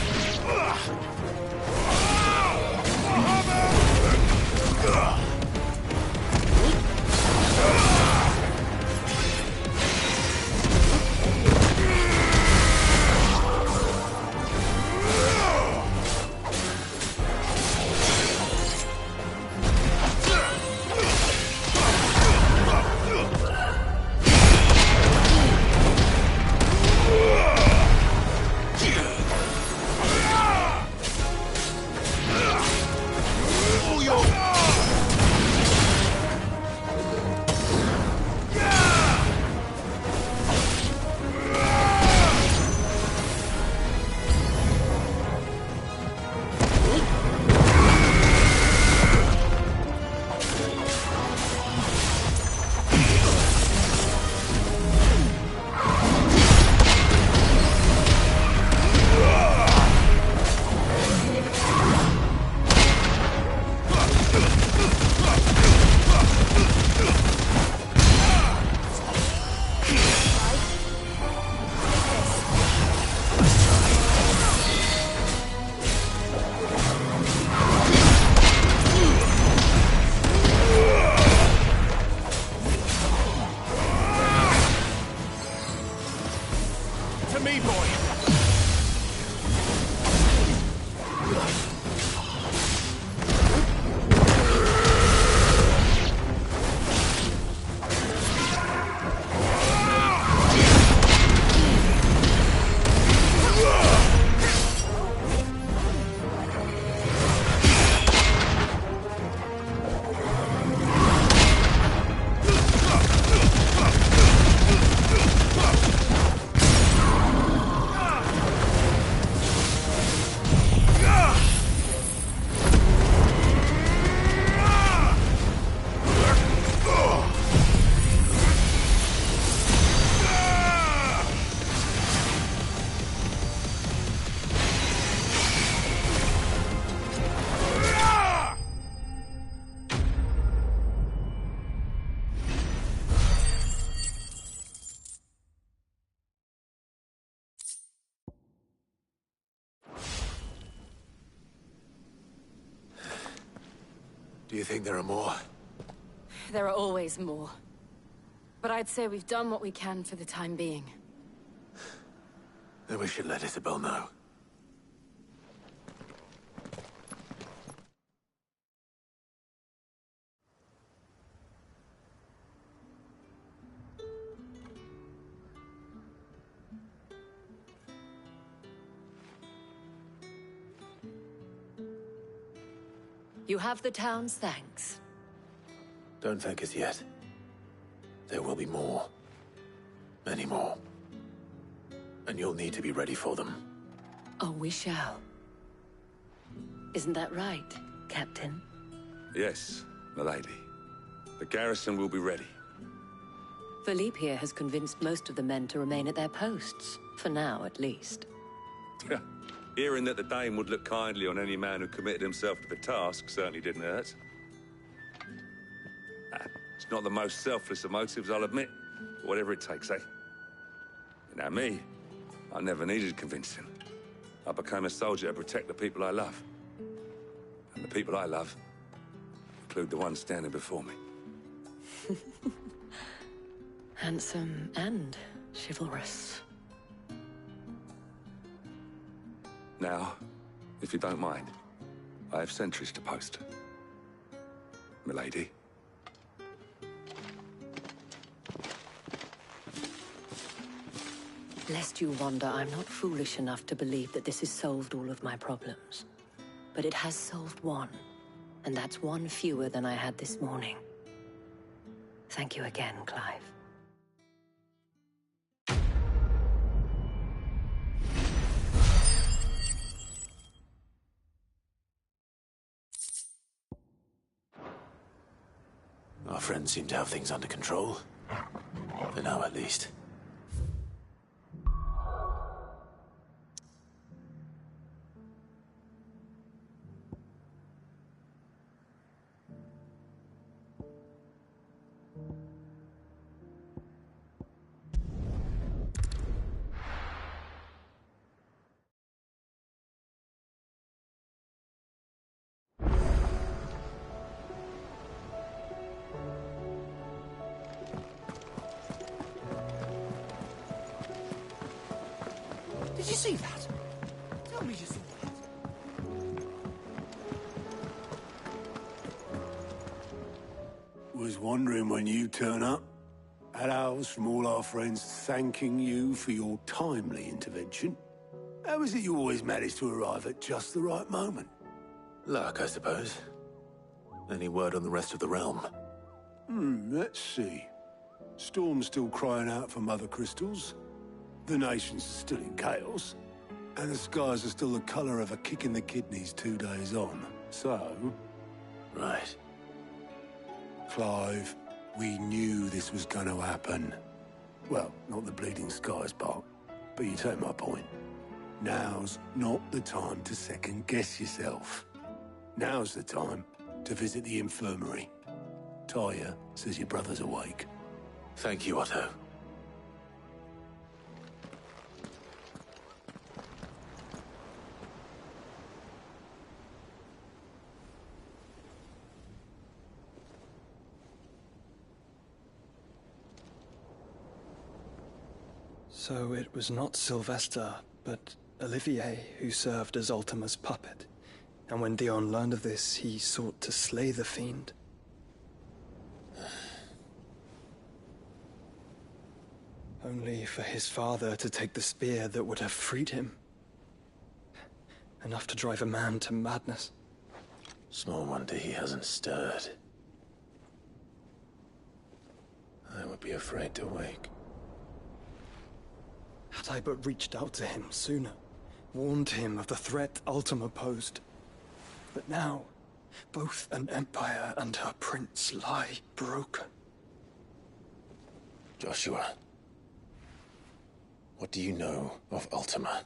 Do you think there are more? There are always more. But I'd say we've done what we can for the time being. Then we should let Isabel know. You have the town's thanks. Don't thank us yet. There will be more. Many more. And you'll need to be ready for them. Oh, we shall. Isn't that right, Captain? Yes, milady. The garrison will be ready. Philippe here has convinced most of the men to remain at their posts. For now, at least. Hearing that the Dane would look kindly on any man who committed himself to the task certainly didn't hurt. It's not the most selfless of motives, I'll admit. But whatever it takes, eh? Now me, I never needed convincing. I became a soldier to protect the people I love. And the people I love include the ones standing before me. Handsome and chivalrous. Now, if you don't mind, I have sentries to post. Milady. Lest you wonder, I'm not foolish enough to believe that this has solved all of my problems. But it has solved one, and that's one fewer than I had this morning. Thank you again, Clive. Our friends seem to have things under control. For now, at least. Did you see that? Tell me you saw that. Was wondering when you turn up. Had owls from all our friends thanking you for your timely intervention. How is it you always manage to arrive at just the right moment? Luck, I suppose. Any word on the rest of the realm? Let's see. Storm's still crying out for mother crystals. The nation's still in chaos. And the skies are still the colour of a kick in the kidneys 2 days on. So... Right. Clive, we knew this was going to happen. Well, not the bleeding skies part, but you take my point. Now's not the time to second-guess yourself. Now's the time to visit the infirmary. Talia says your brother's awake. Thank you, Otto. So it was not Sylvester, but Olivier who served as Ultima's puppet. And when Dion learned of this, he sought to slay the fiend. Only for his father to take the spear that would have freed him. Enough to drive a man to madness. Small wonder he hasn't stirred. I would be afraid to wake. Had I but reached out to him sooner, warned him of the threat Ultima posed. But now, both an empire and her prince lie broken. Joshua, what do you know of Ultima?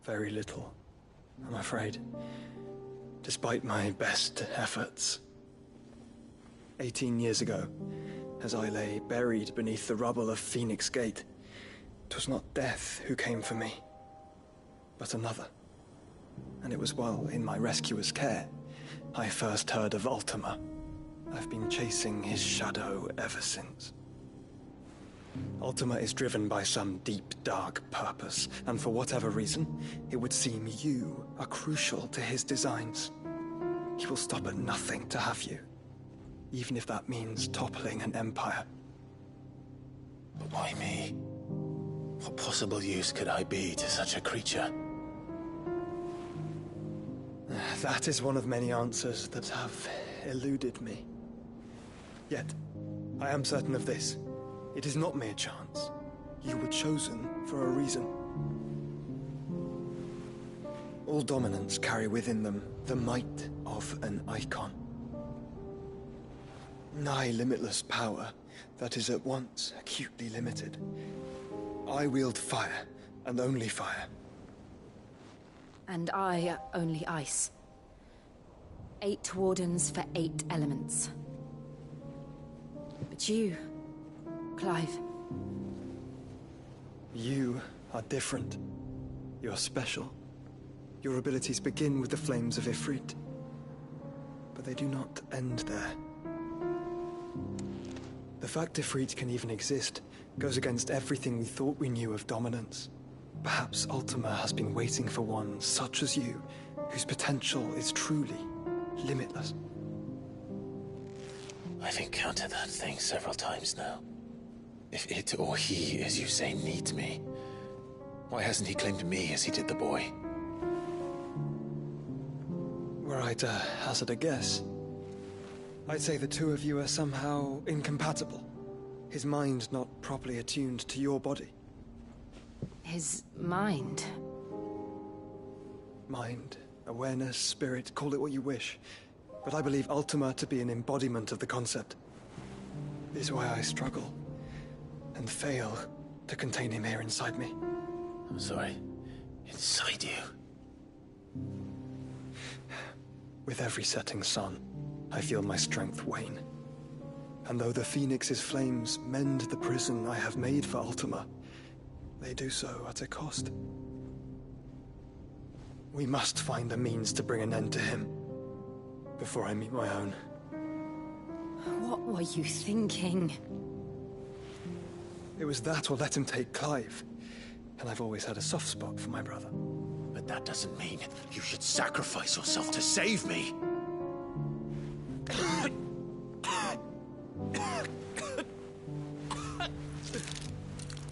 Very little, I'm afraid. Despite my best efforts. 18 years ago, as I lay buried beneath the rubble of Phoenix Gate, 'twas not death who came for me, but another. And it was while in my rescuer's care, I first heard of Ultima. I've been chasing his shadow ever since. Ultima is driven by some deep, dark purpose, and for whatever reason, it would seem you are crucial to his designs. He will stop at nothing to have you, even if that means toppling an empire. But why me? What possible use could I be to such a creature? That is one of many answers that have eluded me. Yet, I am certain of this. It is not mere chance. You were chosen for a reason. All dominants carry within them the might of an icon. Nigh limitless power that is at once acutely limited. I wield fire, and only fire. And I only ice. 8 wardens for 8 elements. But you, Clive. You are different. You're special. Your abilities begin with the flames of Ifrit. But they do not end there. The fact Ifrit can even exist goes against everything we thought we knew of dominance. Perhaps Ultima has been waiting for one such as you, whose potential is truly limitless. I've encountered that thing several times now. If it or he, as you say, needs me, why hasn't he claimed me as he did the boy? Were I to hazard a guess, I'd say the two of you are somehow incompatible. His mind not properly attuned to your body. His mind? Mind awareness, spirit, call it what you wish. But I believe Ultima to be an embodiment of the concept. This is why I struggle and fail to contain him here inside me. I'm sorry. Inside you. With every setting sun, I feel my strength wane. And though the Phoenix's flames mend the prison I have made for Ultima, they do so at a cost. We must find a means to bring an end to him before I meet my own. What were you thinking? It was that or let him take Clive. And I've always had a soft spot for my brother. But that doesn't mean you should sacrifice yourself to save me.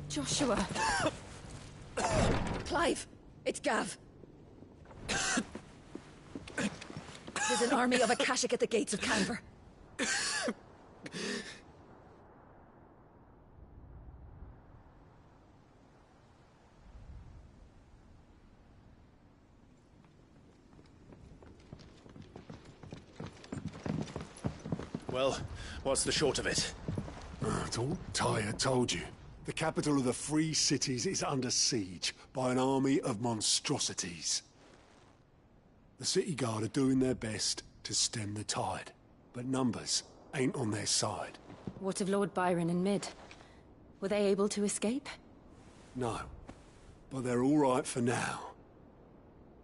Joshua. Clive, it's Gav. There's an army of Akashic at the gates of Canver. Well, what's the short of it? It's all Tyre told you. The capital of the Free Cities is under siege by an army of monstrosities. The City Guard are doing their best to stem the tide, but numbers ain't on their side. What of Lord Byron and Mid? Were they able to escape? No, but they're all right for now.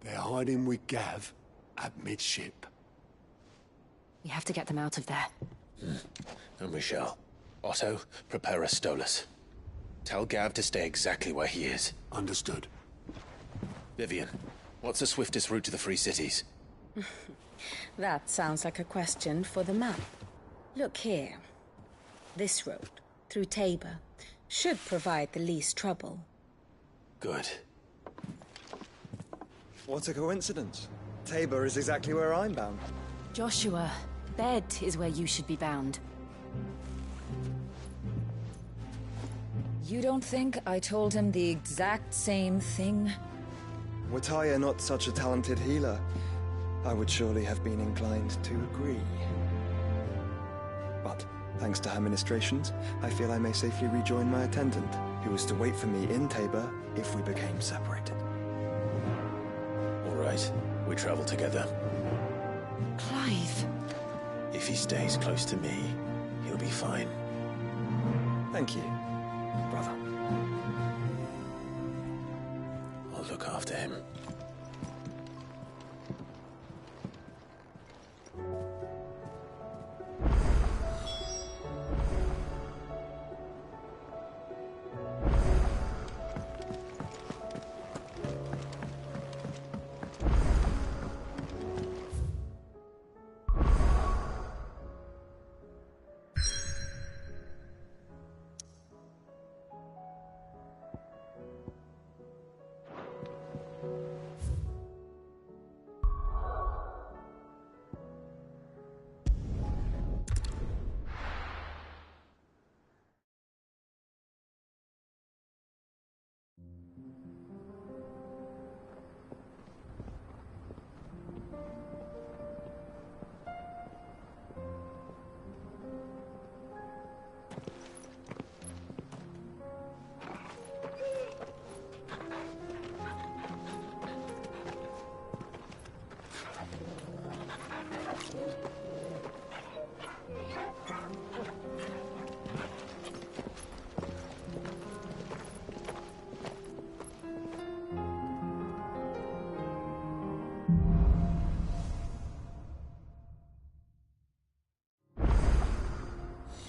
They're hiding with Gav at midship. We have to get them out of there. And we shall. Otto, prepare a Stolas. Tell Gav to stay exactly where he is. Understood. Vivian, what's the swiftest route to the Free Cities? That sounds like a question for the map. Look here. This road, through Tabor, should provide the least trouble. Good. What a coincidence. Tabor is exactly where I'm bound. Joshua, bed is where you should be bound. You don't think I told him the exact same thing? Were Tyre not such a talented healer, I would surely have been inclined to agree. But, thanks to her ministrations, I feel I may safely rejoin my attendant, who was to wait for me in Tabor if we became separated. All right, we travel together. Clive. If he stays close to me, he'll be fine. Thank you, brother. I'll look after him.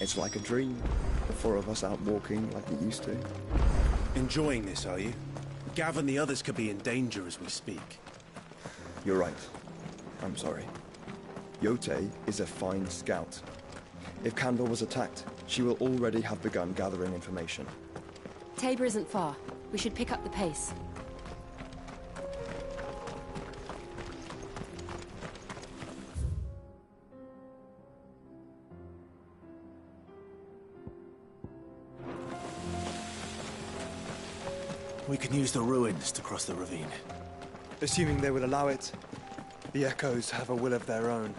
It's like a dream. The four of us out walking like we used to. Enjoying this, are you? Gav and the others could be in danger as we speak. You're right. I'm sorry. Yote is a fine scout. If Canver was attacked, she will already have begun gathering information. Tabor isn't far. We should pick up the pace. We can use the ruins to cross the ravine. Assuming they will allow it, The echoes have a will of their own.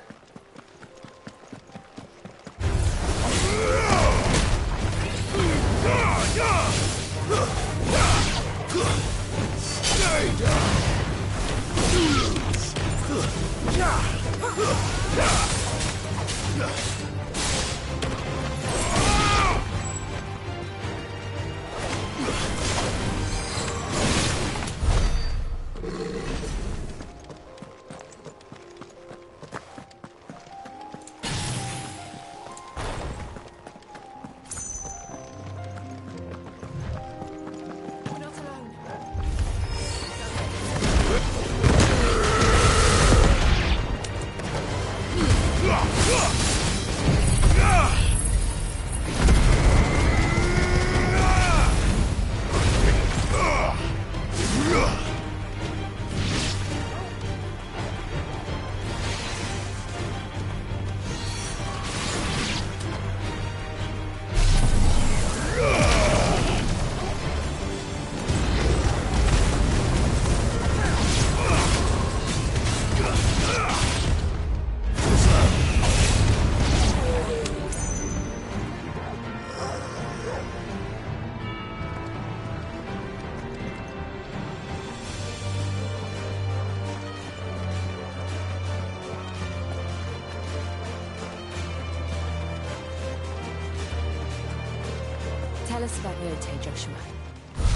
Tell us about Myrte, Joshua.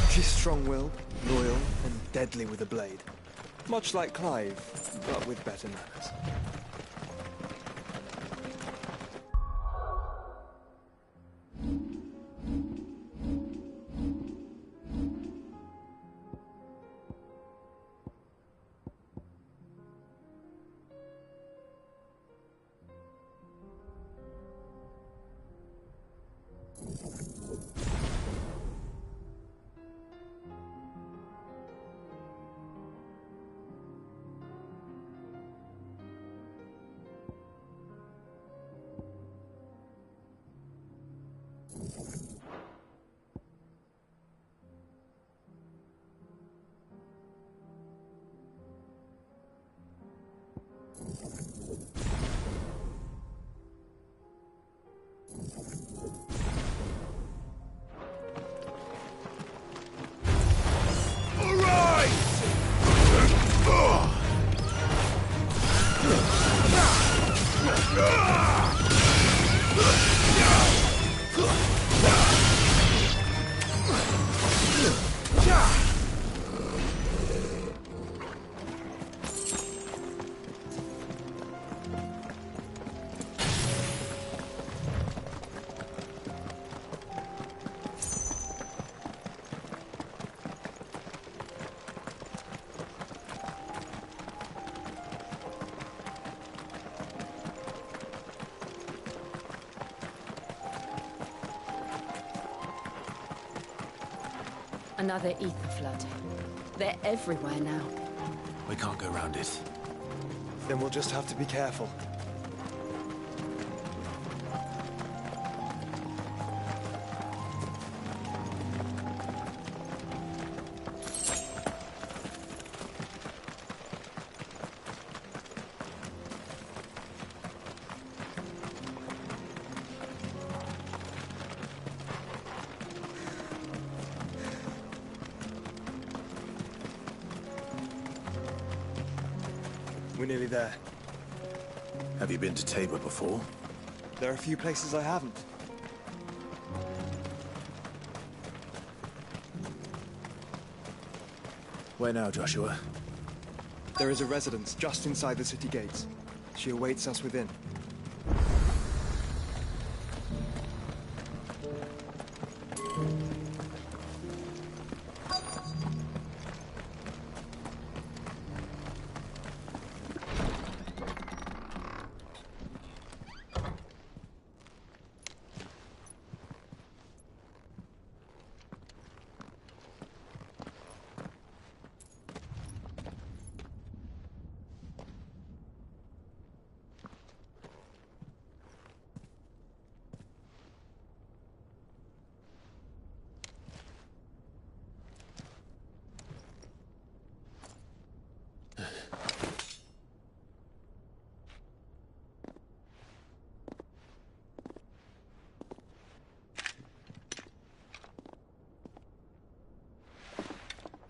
She's strong-willed, loyal, and deadly with a blade. Much like Clive, but with better manners. Another ether flood. They're everywhere now. We can't go round it. Then we'll just have to be careful. We're nearly there. Have you been to Tabor before? There are a few places I haven't. Where now, Joshua? There is a residence just inside the city gates. She awaits us within.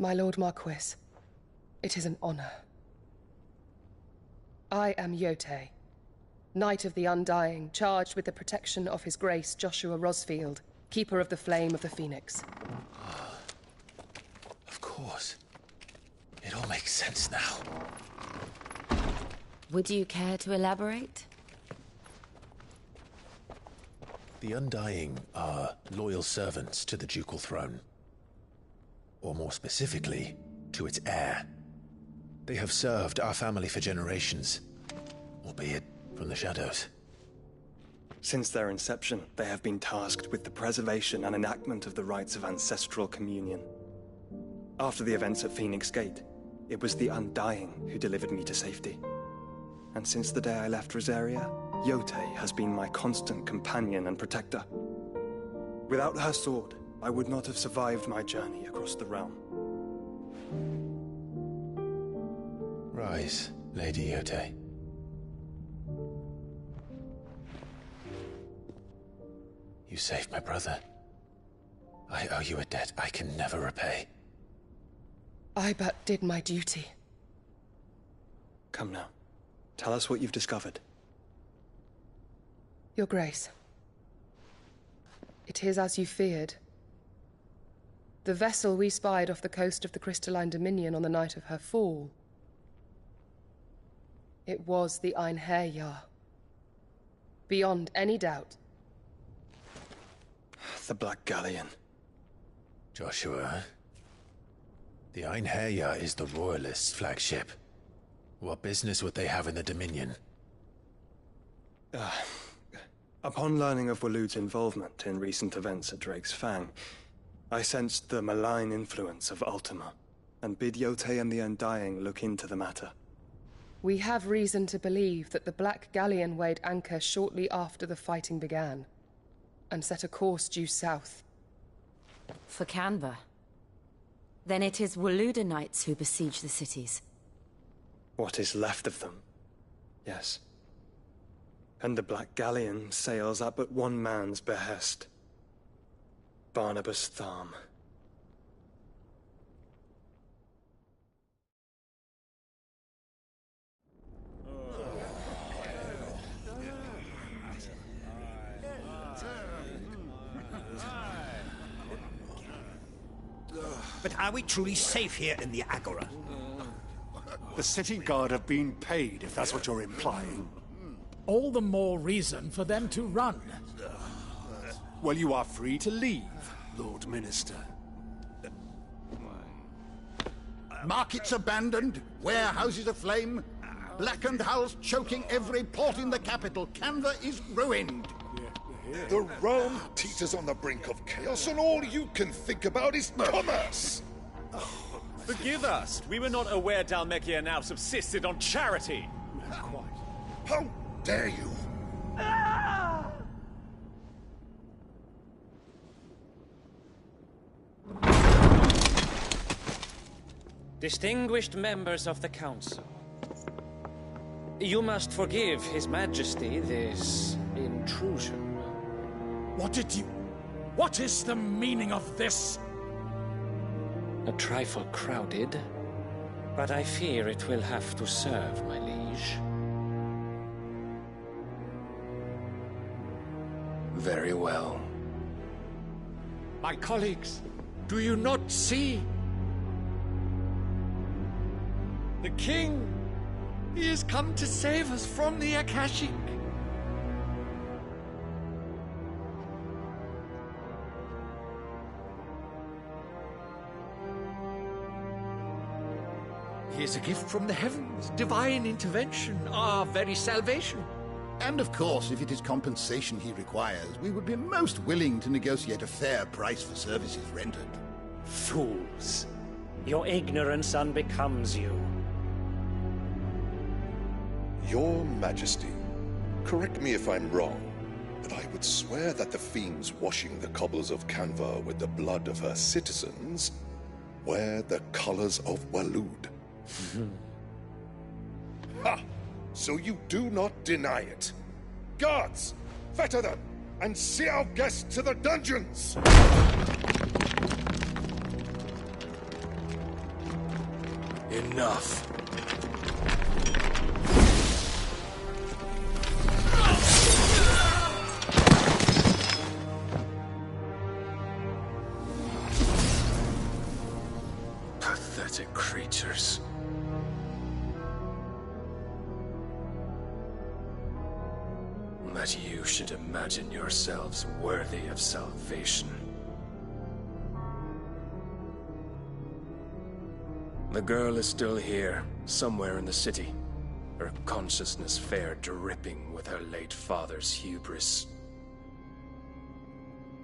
My Lord Marquis, it is an honor. I am Yote, Knight of the Undying, charged with the protection of His Grace Joshua Rosfield, Keeper of the Flame of the Phoenix. Of course. It all makes sense now. Would you care to elaborate? The Undying are loyal servants to the ducal throne. Or more specifically, to its heir. They have served our family for generations, albeit from the shadows. Since their inception, they have been tasked with the preservation and enactment of the rites of ancestral communion. After the events at Phoenix Gate, it was the Undying who delivered me to safety. And since the day I left Rosaria, Yote has been my constant companion and protector. Without her sword, I would not have survived my journey across the realm. Rise, Lady Yote. You saved my brother. I owe you a debt I can never repay. I but did my duty. Come now. Tell us what you've discovered. Your Grace. It is as you feared. The vessel we spied off the coast of the Crystalline Dominion on the night of her fall. It was the Einherjar. Beyond any doubt. The Black Galleon. Joshua, the Einherjar is the Royalists' flagship. What business would they have in the Dominion? Upon learning of Waloed's involvement in recent events at Drake's Fang, I sensed the malign influence of Ultima, and bid Yote and the Undying look into the matter. We have reason to believe that the Black Galleon weighed anchor shortly after the fighting began, and set a course due south. For Canva. Then it is Waloed knights who besiege the cities. What is left of them? Yes. And the Black Galleon sails at but one man's behest. Barnabas Tharm. But are we truly safe here in the Agora? The city guard have been paid, if that's what you're implying. All the more reason for them to run. Well, you are free to leave, Lord Minister. Markets abandoned, warehouses aflame, blackened hulls choking every port in the capital. Canva is ruined. The realm teeters on the brink of chaos, and all you can think about is commerce! Forgive us. We were not aware Dhalmekia now subsisted on charity. How dare you? Distinguished members of the Council, you must forgive His Majesty this intrusion. What is the meaning of this? A trifle crowded, but I fear it will have to serve, my liege. Very well. My colleagues, do you not see? The King! He has come to save us from the Akashic! He is a gift from the heavens, divine intervention, our very salvation. And of course, if it is compensation he requires, we would be most willing to negotiate a fair price for services rendered. Fools! Your ignorance unbecomes you. Your Majesty, correct me if I'm wrong, but I would swear that the fiends washing the cobbles of Canva with the blood of her citizens wear the colors of Waloed. Ha! So you do not deny it. Guards, fetter them, and see our guests to the dungeons! Enough. Pathetic creatures. That you should imagine yourselves worthy of salvation. The girl is still here, somewhere in the city. Her consciousness fair dripping with her late father's hubris.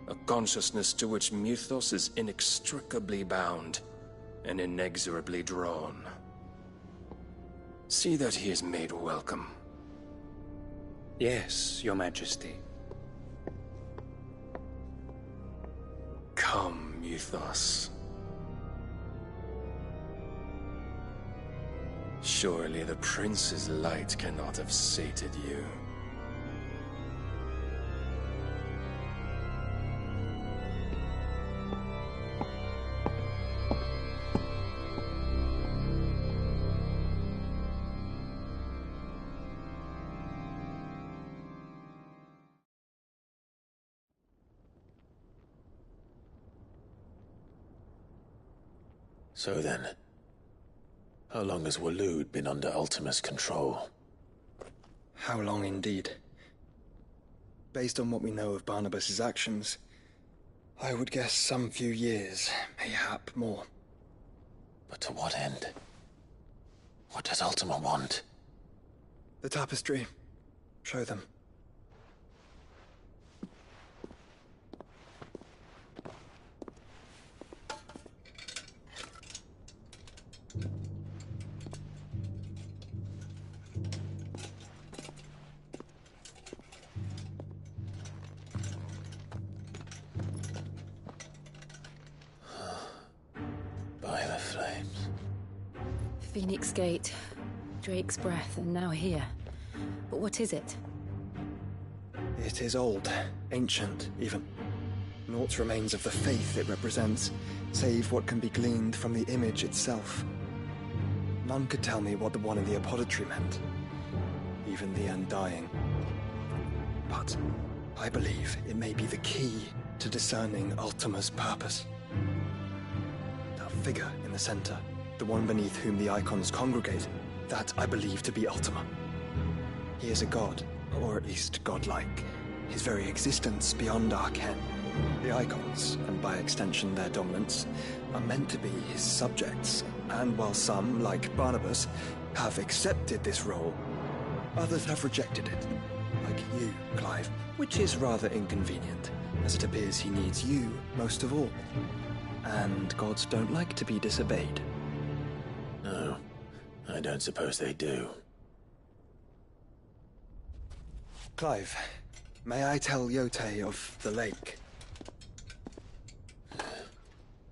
A consciousness to which Mythos is inextricably bound and inexorably drawn. See that he is made welcome. Yes, Your Majesty. Come, Mythos. Surely the prince's light cannot have sated you. So then, how long has Waloed been under Ultima's control? How long indeed? Based on what we know of Barnabas's actions, I would guess some few years, mayhap more. But to what end? What does Ultima want? The tapestry. Show them. By the flames. Phoenix Gate, Drake's Breath, and now here. But what is it? It is old, ancient, even. Naught remains of the faith it represents, save what can be gleaned from the image itself. None could tell me what the one in the apothecary meant, even the Undying. But I believe it may be the key to discerning Ultima's purpose. That figure in the center, the one beneath whom the icons congregate, that I believe to be Ultima. He is a god, or at least godlike, his very existence beyond our ken. The icons, and by extension their dominance, are meant to be his subjects, and while some, like Barnabas, have accepted this role, others have rejected it, like you, Clive, which is rather inconvenient, as it appears he needs you most of all. And gods don't like to be disobeyed. No, I don't suppose they do. Clive, may I tell Yote of the lake?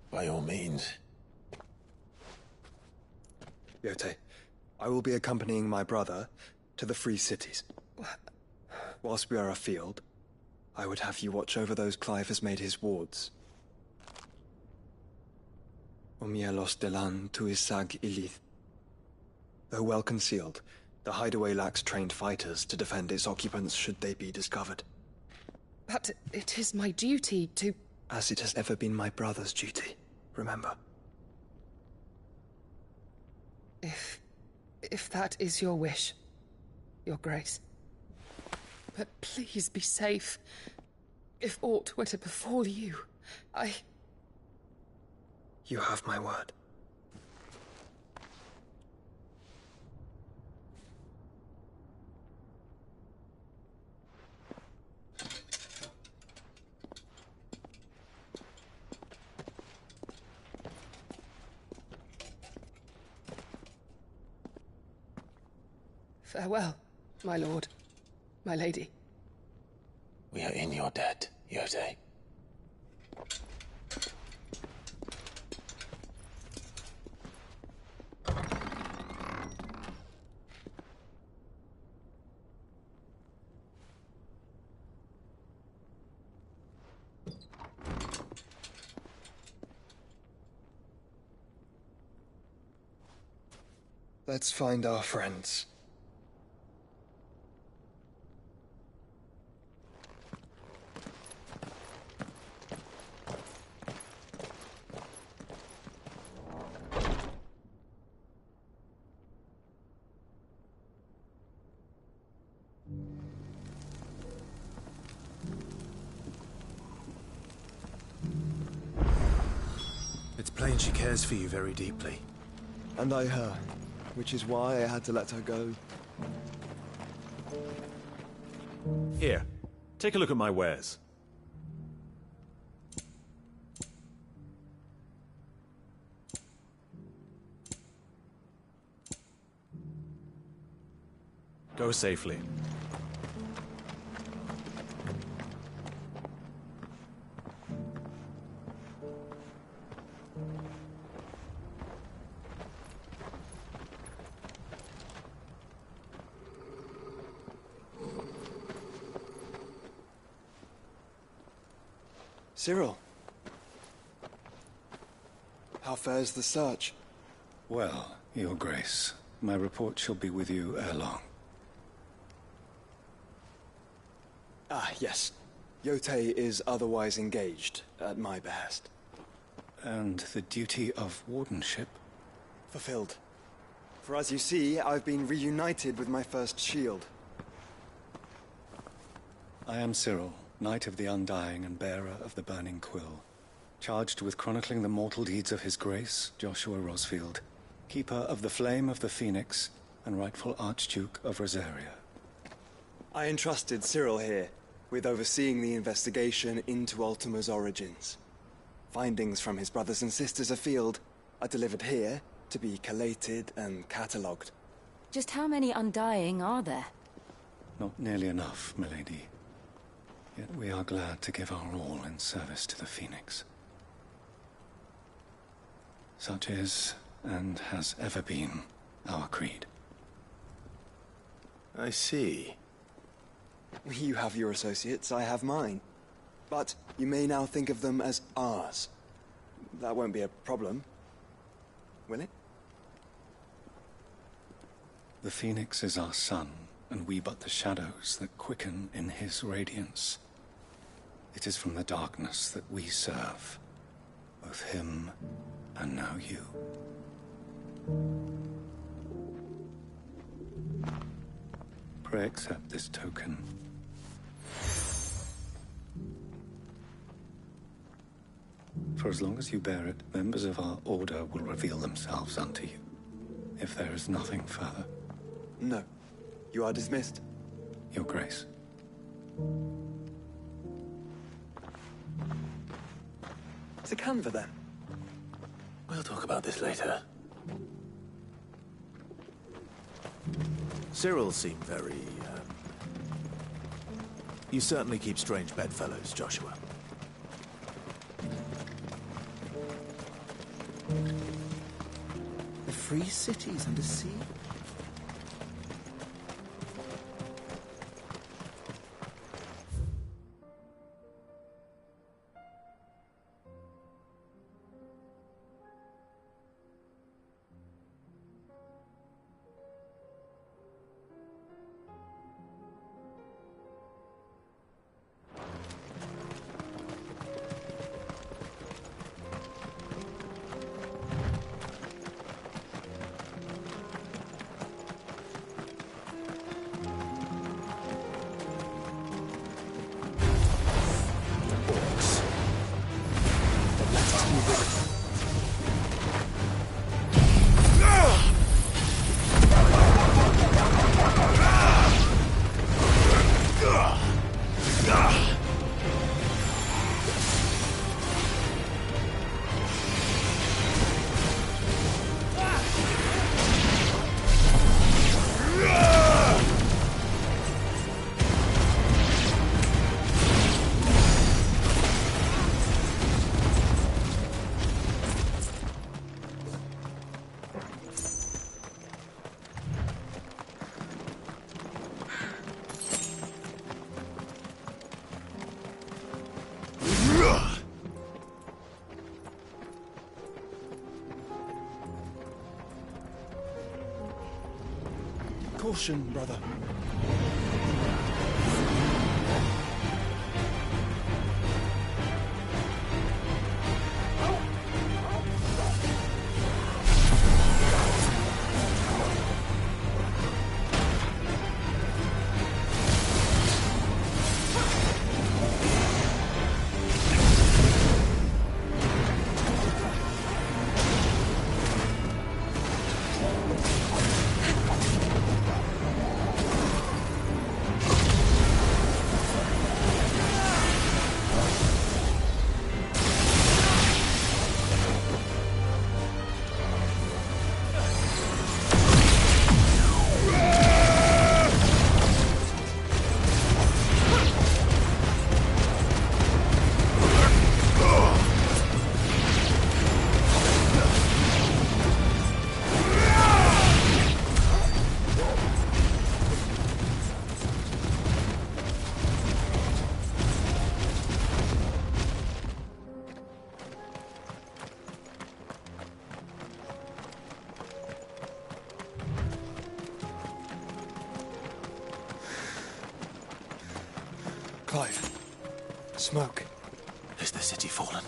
By all means. Yote, I will be accompanying my brother to the Free Cities. Whilst we are afield, I would have you watch over those Clive has made his wards. Omielos delan tuisag ilith. Though well concealed, the hideaway lacks trained fighters to defend its occupants should they be discovered. But it is my duty to... As it has ever been my brother's duty, remember. If that is your wish, Your Grace. But please be safe. If aught were to befall you, You have my word. Farewell, my lord, my lady. We are in your debt, Yote. Let's find our friends. It's plain she cares for you very deeply. And I her, which is why I had to let her go. Here, take a look at my wares. Go safely. Cyril. How fares the search? Well, Your Grace, my report shall be with you ere long. Ah, yes. Yotei is otherwise engaged, at my behest. And the duty of wardenship? Fulfilled. For as you see, I've been reunited with my first shield. I am Cyril, Knight of the Undying and bearer of the Burning Quill, charged with chronicling the mortal deeds of His Grace, Joshua Rosfield, keeper of the Flame of the Phoenix and rightful Archduke of Rosaria. I entrusted Cyril here with overseeing the investigation into Ultima's origins. Findings from his brothers and sisters afield are delivered here to be collated and catalogued. Just how many Undying are there? Not nearly enough, milady. Yet we are glad to give our all in service to the Phoenix. Such is, and has ever been, our creed. I see. You have your associates, I have mine. But you may now think of them as ours. That won't be a problem, will it? The Phoenix is our sun, and we but the shadows that quicken in his radiance. It is from the darkness that we serve, both him and now you. Pray accept this token. For as long as you bear it, members of our order will reveal themselves unto you. If there is nothing further. No. You are dismissed. Your Grace. It's a canva, then. We'll talk about this later. Cyril seemed very, You certainly keep strange bedfellows, Joshua. The free cities under sea? Caution, brother. Clive. Smoke. Is the city fallen?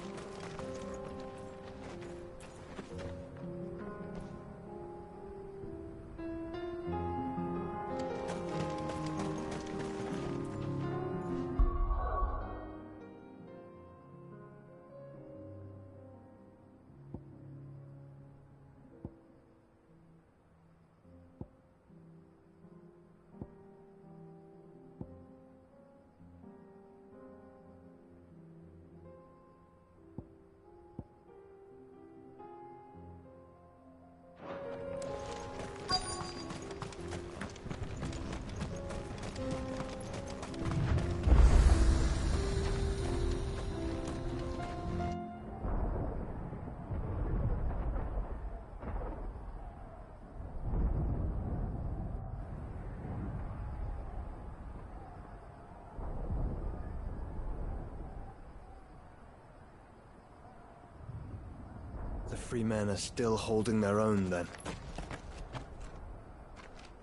The free men are still holding their own, then.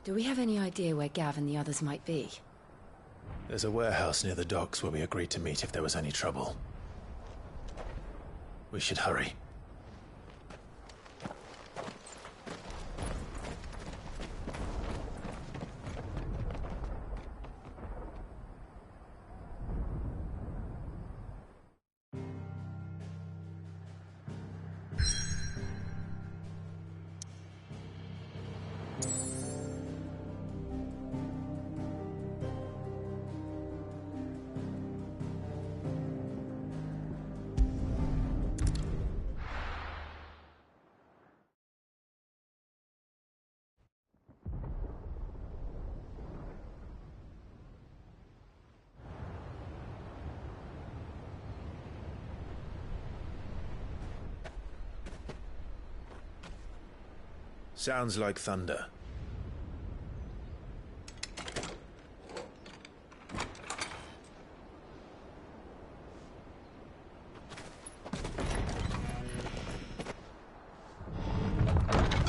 Do we have any idea where Gav and the others might be? There's a warehouse near the docks where we agreed to meet if there was any trouble. We should hurry. Sounds like thunder.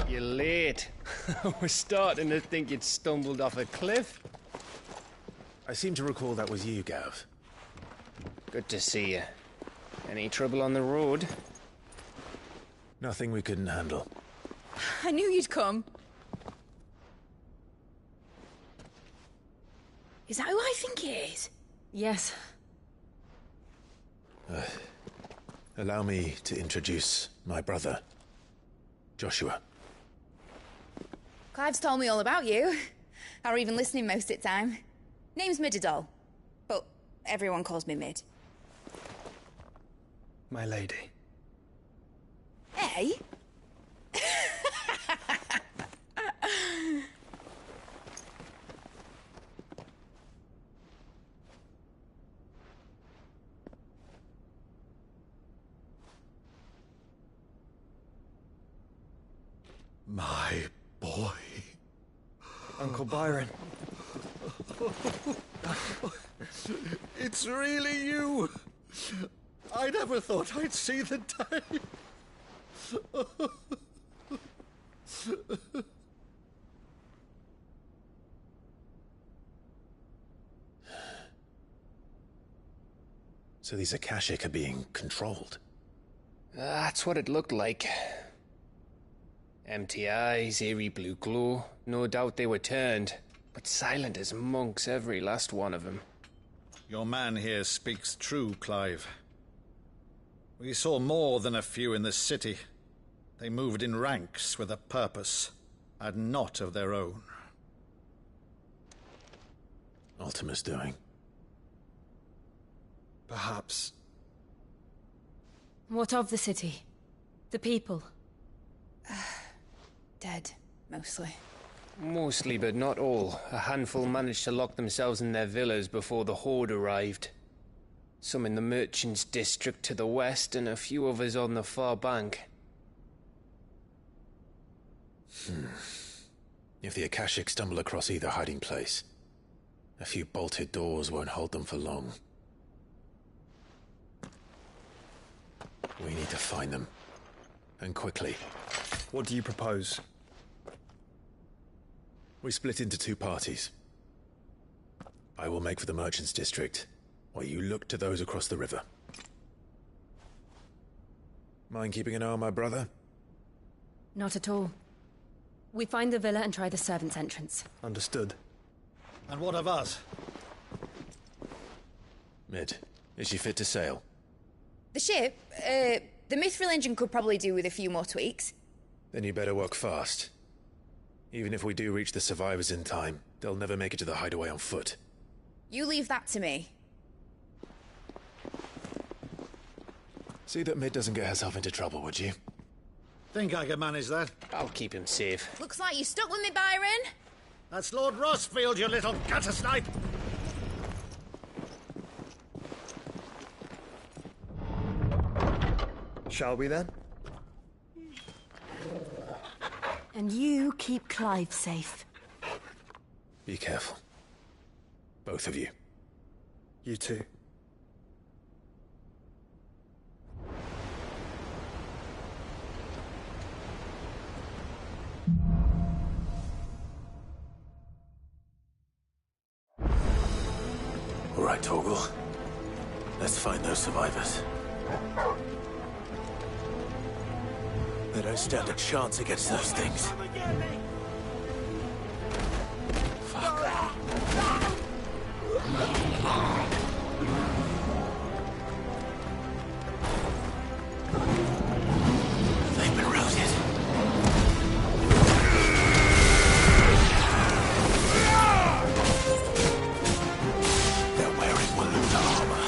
You're late. I was starting to think you'd stumbled off a cliff. I seem to recall that was you, Gav. Good to see you. Any trouble on the road? Nothing we couldn't handle. I knew you'd come. Is that who I think it is? Yes. Allow me to introduce my brother, Joshua. Clive's told me all about you. Or even listening most of the time. Name's Midadol, but everyone calls me Mid. My lady. Hey? My boy. Uncle Byron. It's really you. I never thought I'd see the day. So these Akashic are being controlled? That's what it looked like. Empty eyes, eerie blue glow. No doubt they were turned, but silent as monks, every last one of them. Your man here speaks true, Clive. We saw more than a few in this city. They moved in ranks with a purpose, and not of their own. Ultima's doing. Perhaps. What of the city? The people? Dead, mostly. Mostly, but not all. A handful managed to lock themselves in their villas before the Horde arrived. Some in the Merchants' District to the west, and a few others on the far bank. If the Akashic stumble across either hiding place, a few bolted doors won't hold them for long. We need to find them. And quickly. What do you propose? We split into two parties. I will make for the Merchants' District, while you look to those across the river. Mind keeping an eye on my brother? Not at all. We find the villa and try the servants' entrance. Understood. And what of us? Mid, is she fit to sail? The ship, the Mithril engine could probably do with a few more tweaks. Then you better work fast. Even if we do reach the survivors in time, they'll never make it to the hideaway on foot. You leave that to me. See that Mid doesn't get herself into trouble, would you? Think I can manage that? I'll keep him safe. Looks like you stuck with me, Byron. That's Lord Rosfield, you little gutter snipe! Shall we then? And you keep Clive safe. Be careful. Both of you. You too. All right, Torgal. Let's find those survivors. They don't stand a chance against those things. They've been routed. They're wearing Waluta armor.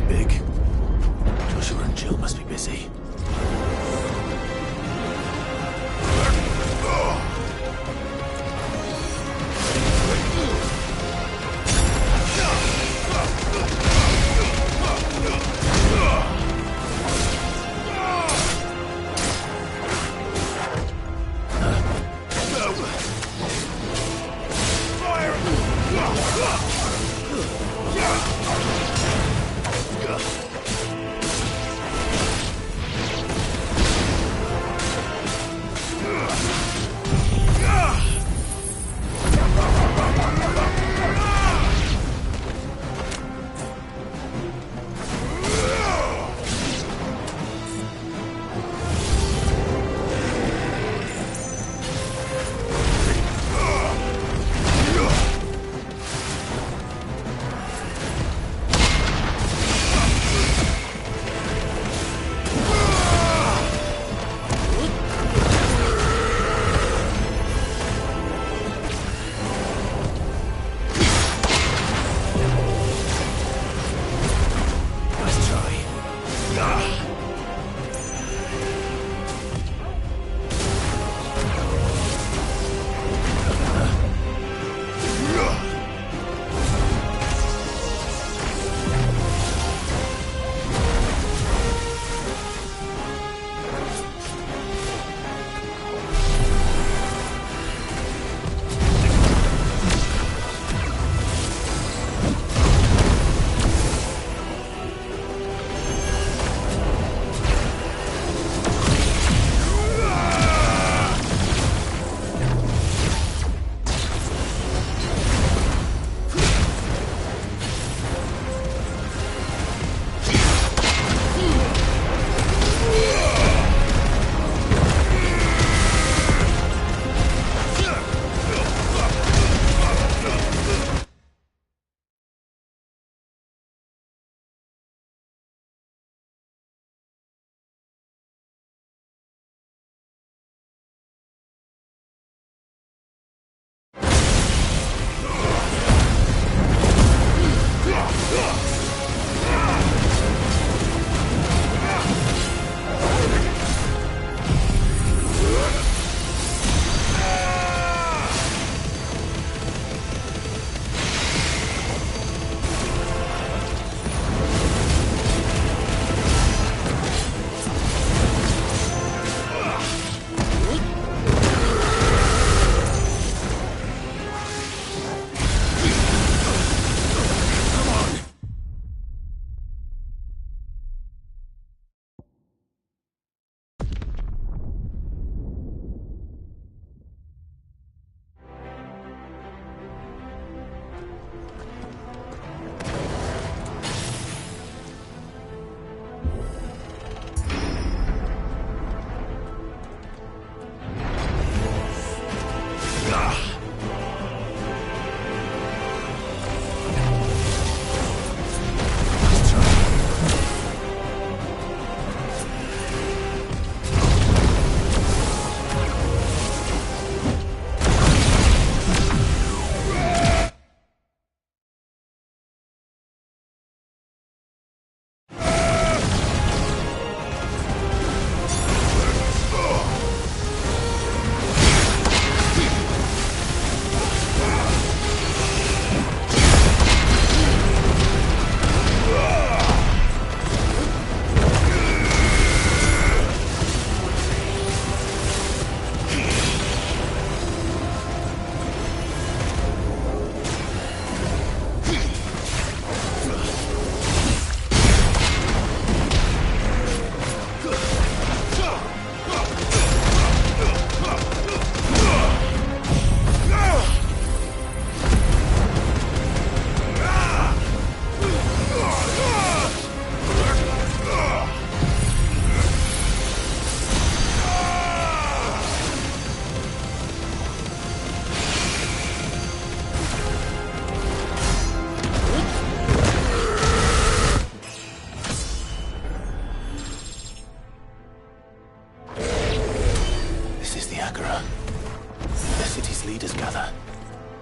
big. Joshua and Jill must be busy.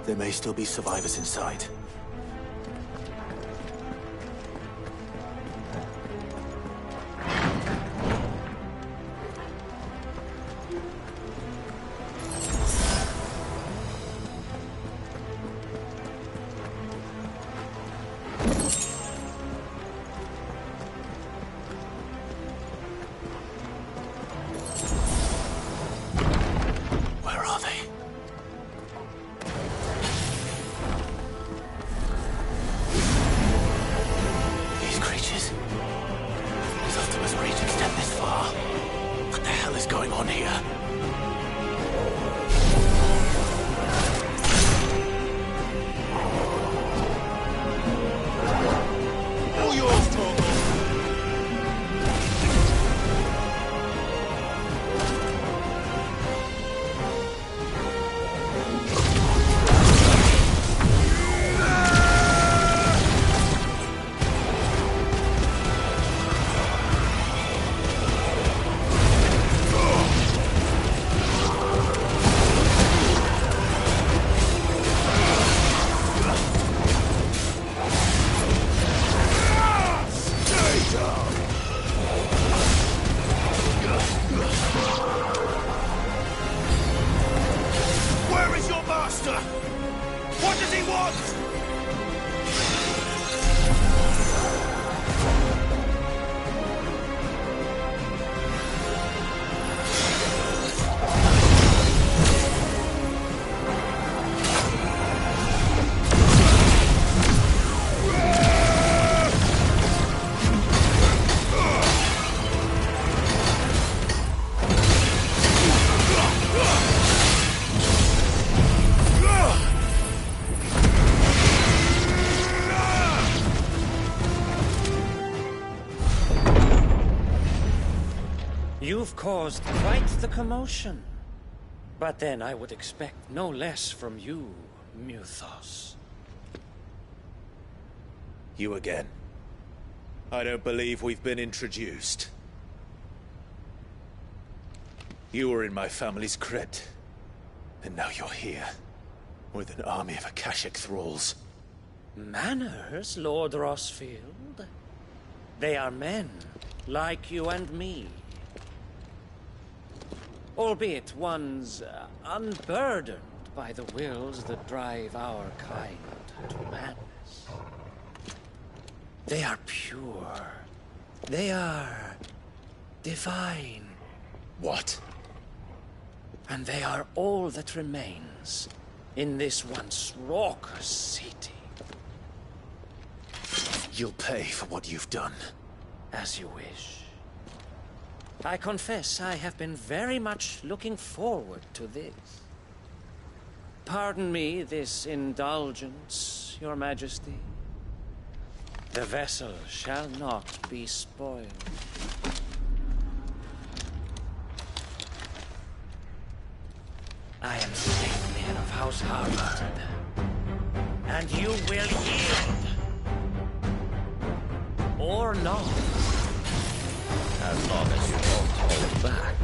There may still be survivors inside. he wants! You've caused quite the commotion. But then I would expect no less from you, Muthos. You again. I don't believe we've been introduced. You were in my family's crypt. And now you're here. With an army of Akashic thralls. Manners, Lord Rosfield? They are men, like you and me. Albeit ones unburdened by the wills that drive our kind to madness. They are pure. They are divine. What? And they are all that remains in this once raucous city. You'll pay for what you've done. As you wish. I confess I have been very much looking forward to this. Pardon me this indulgence, Your Majesty. The vessel shall not be spoiled. I am Statman of House Harvard, and you will yield. Or not. As long as you won't hold back.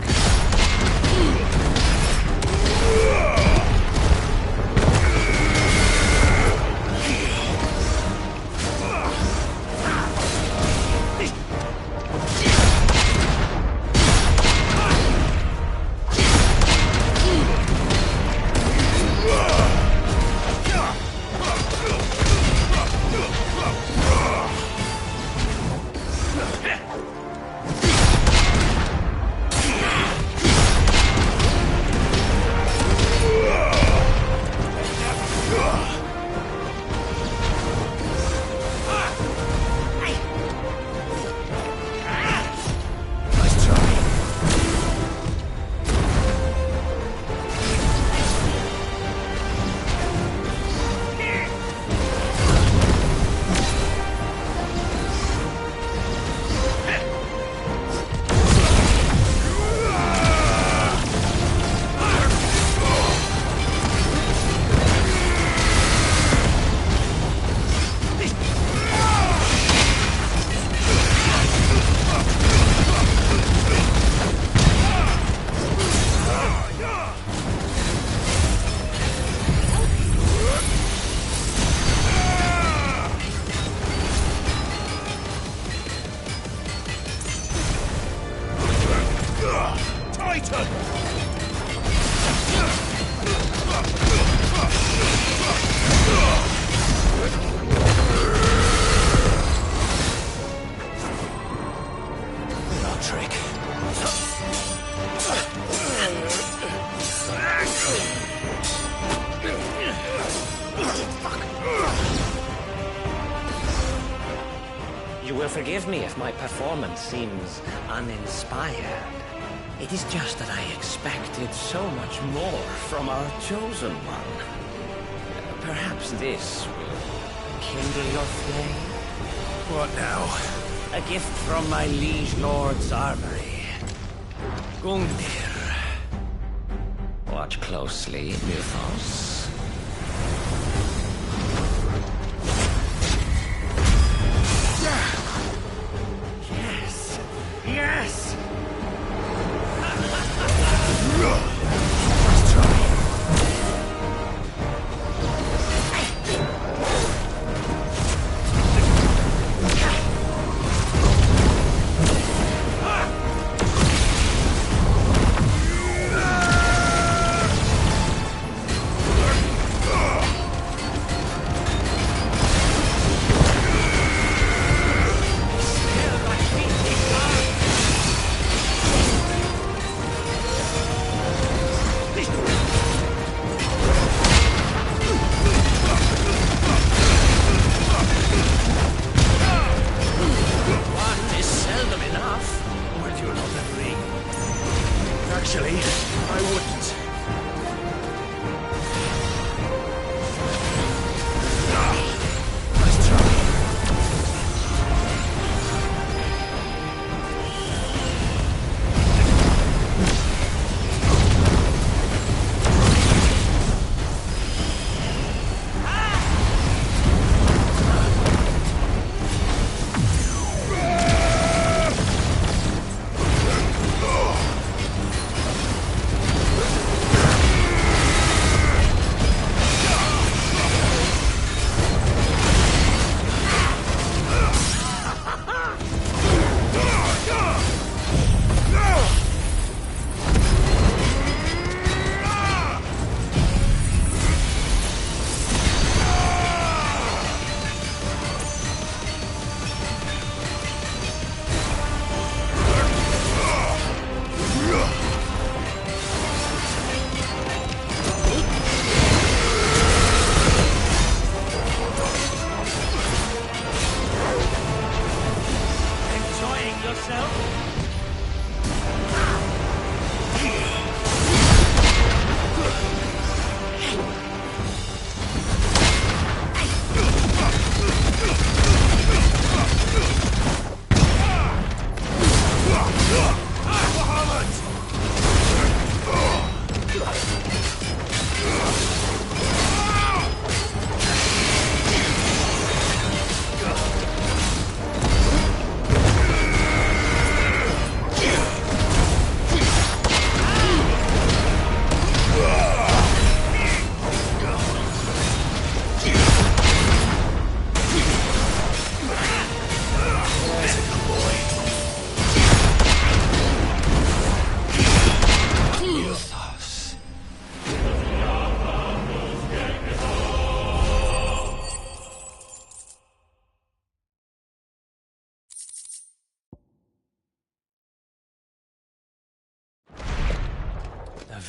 You will forgive me if my performance seems uninspired. It is just that I expected so much more from our chosen one. Perhaps this will kindle your flame? What now? A gift from my liege lord's armory. Gungnir. Watch closely, Muthos. Yes! Yes! Let's try.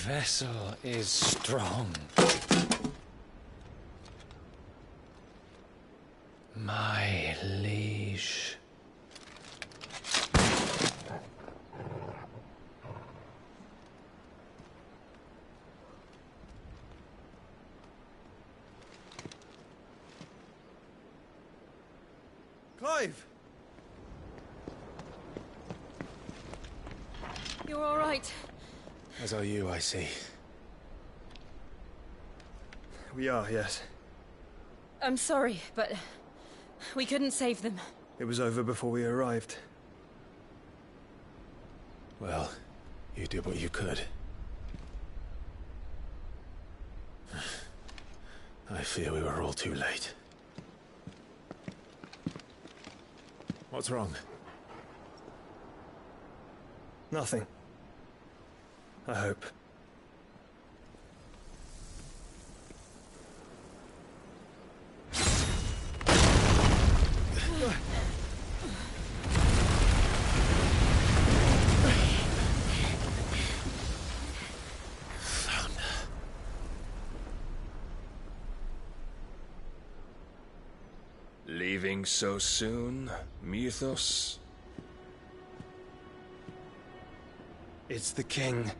vessel is strong. My liege. Clive! You're all right. As are you, I see. We are, yes. I'm sorry, but we couldn't save them. It was over before we arrived. Well, you did what you could. I fear we were all too late. What's wrong? Nothing. I hope. Leaving so soon, Mythos? It's the king.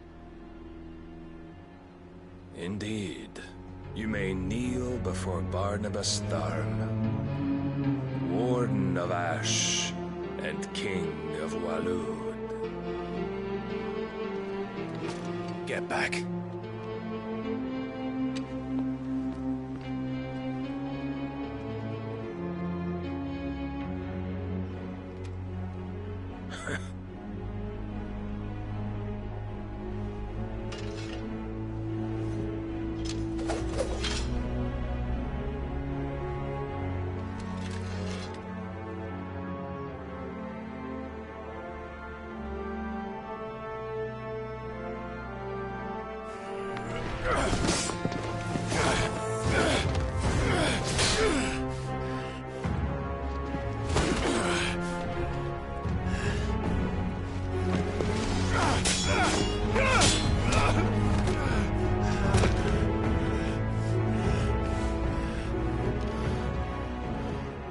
Indeed. You may kneel before Barnabas Tharm, Warden of Ash and King of Walud. Get back.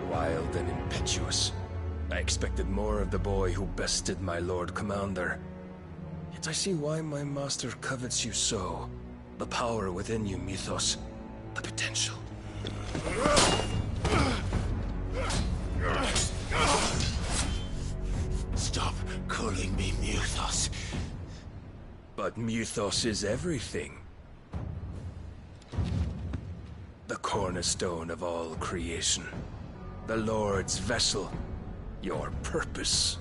Wild and impetuous. I expected more of the boy who bested my Lord Commander. Yet I see why my master covets you so. The power within you, Mythos. The potential. Stop calling me Mythos. But Mythos is everything. The cornerstone of all creation. The Lord's vessel. Your purpose.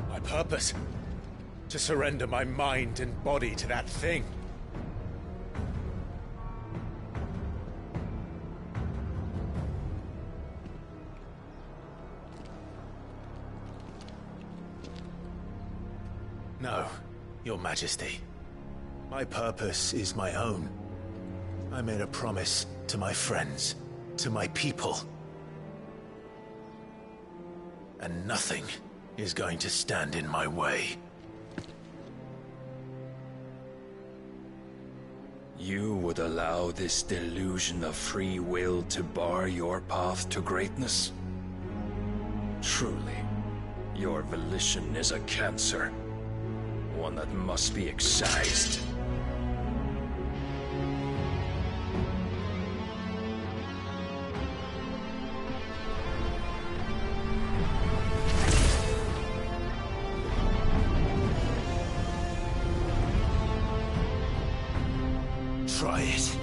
My purpose? To surrender my mind and body to that thing. No, Your Majesty. My purpose is my own. I made a promise to my friends, to my people. And nothing is going to stand in my way. You would allow this delusion of free will to bar your path to greatness? Truly, your volition is a cancer. One that must be excised. Try it.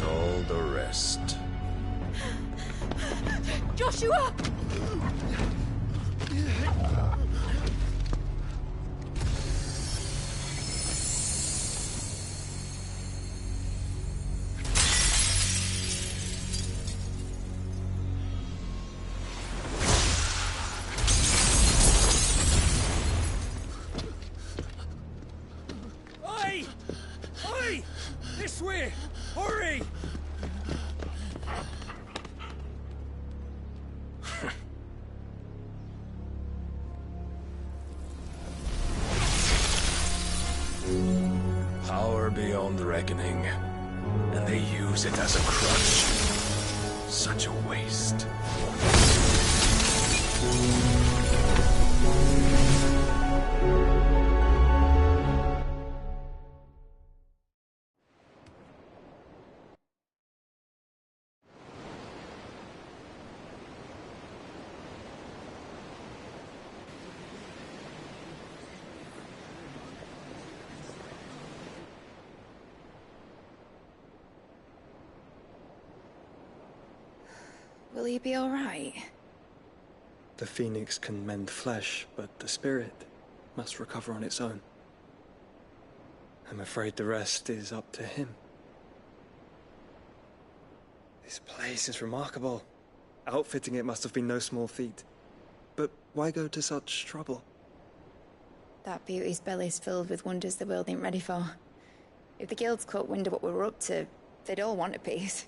All the rest. Joshua! This way! Hurry! Power beyond reckoning, and they use it as a crutch. Such a waste. Will he be all right? The phoenix can mend flesh, but the spirit must recover on its own. I'm afraid the rest is up to him. This place is remarkable. Outfitting it must have been no small feat. But why go to such trouble? That beauty's belly's filled with wonders the world ain't ready for. If the guilds caught wind of what we were up to, they'd all want a piece.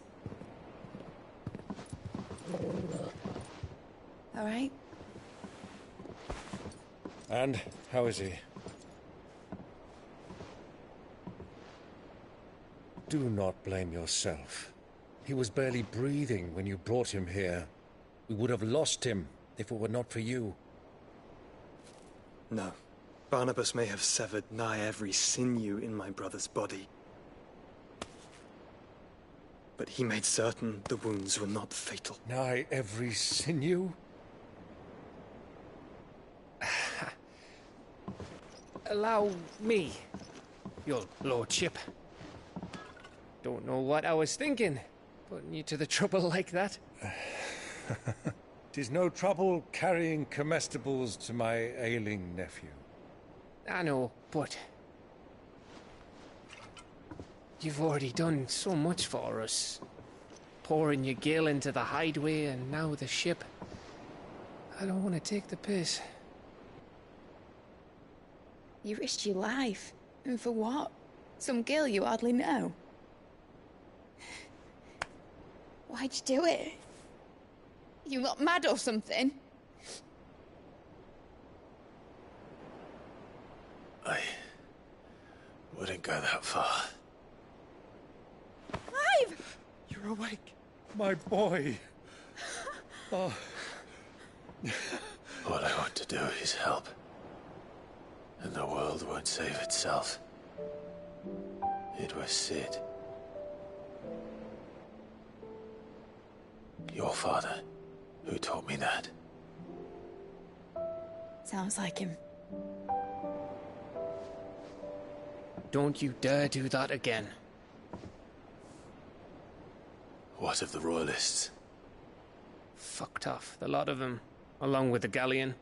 All right? And how is he? Do not blame yourself. He was barely breathing when you brought him here. We would have lost him if it were not for you. No. Barnabas may have severed nigh every sinew in my brother's body. But he made certain the wounds were not fatal. Nigh every sinew? Allow me, your lordship. Don't know what I was thinking, putting you to the trouble like that. 'Tis no trouble carrying comestibles to my ailing nephew. I know, but you've already done so much for us. Pouring your gil into the hideaway and now the ship. I don't want to take the piss. You risked your life. And for what? Some girl you hardly know. Why'd you do it? You got mad or something? I wouldn't go that far. Clive! You're awake. My boy. Oh. All I want to do is help. And the world won't save itself. It was Sid. Your father, who taught me that. Sounds like him. Don't you dare do that again. What of the Royalists? Fucked off, the lot of them, along with the galleon.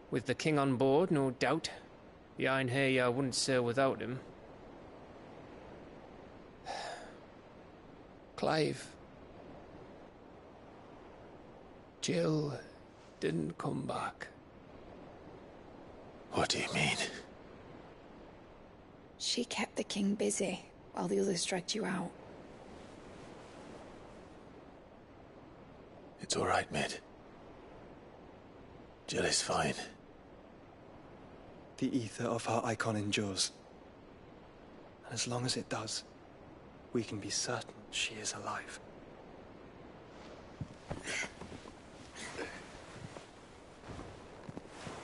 With the king on board, no doubt. The Iron Hair wouldn't sail without him. Clive. Jill didn't come back. What do you mean? She kept the king busy while the others dragged you out. It's all right, Mid. Jill is fine. The ether of her icon endures. And as long as it does, we can be certain she is alive.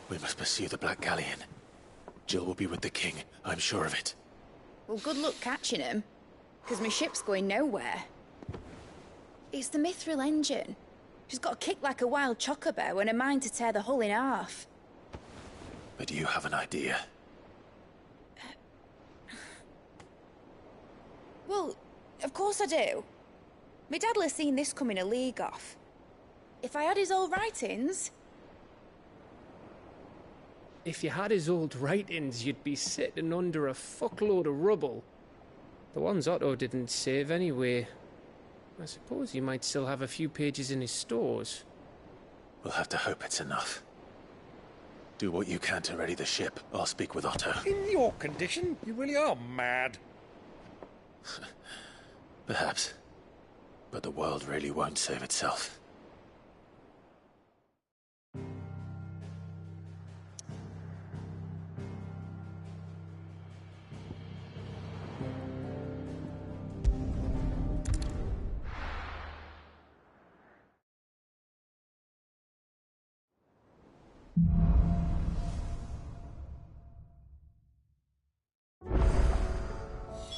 We must pursue the Black Galleon. Jill will be with the king, I'm sure of it. Well, good luck catching him, because my ship's going nowhere. It's the Mithril engine. She's got a kick like a wild chocobo and a mind to tear the hull in half. But you have an idea. Well, of course I do. My dad'll have seen this coming a league off. If I had his old writings... If you had his old writings, you'd be sitting under a fuckload of rubble. The ones Otto didn't save anyway. I suppose you might still have a few pages in his stores. We'll have to hope it's enough. Do what you can to ready the ship. I'll speak with Otto. In your condition, you really are mad. Perhaps. But the world really won't save itself.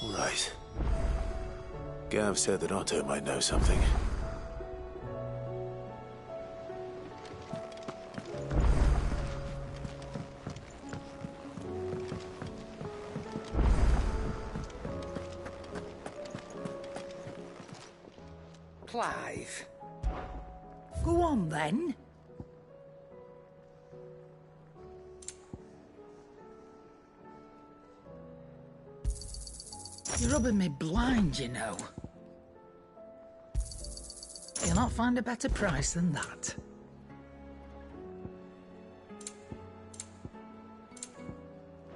Right. Gav said that Otto might know something. Clive. Go on, then. You're rubbing me blind, you know. You'll not find a better price than that.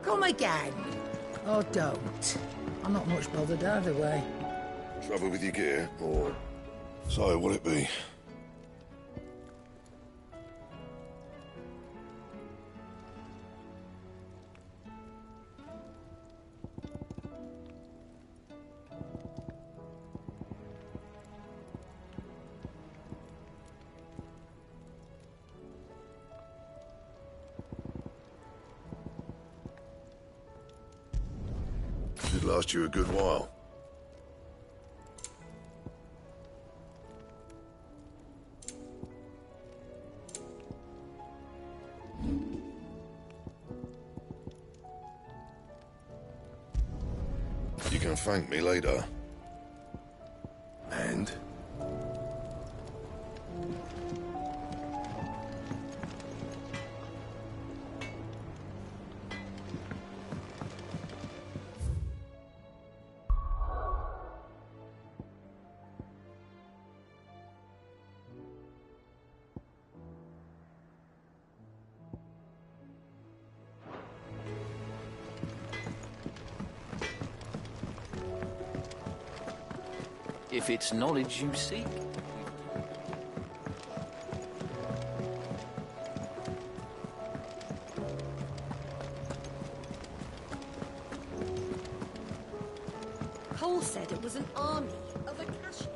Come again. Or don't. I'm not much bothered either way. Trouble with your gear, or so will it be? Should last you a good while. You can thank me later. And? If it's knowledge you seek. Cole said it was an army of Akashi.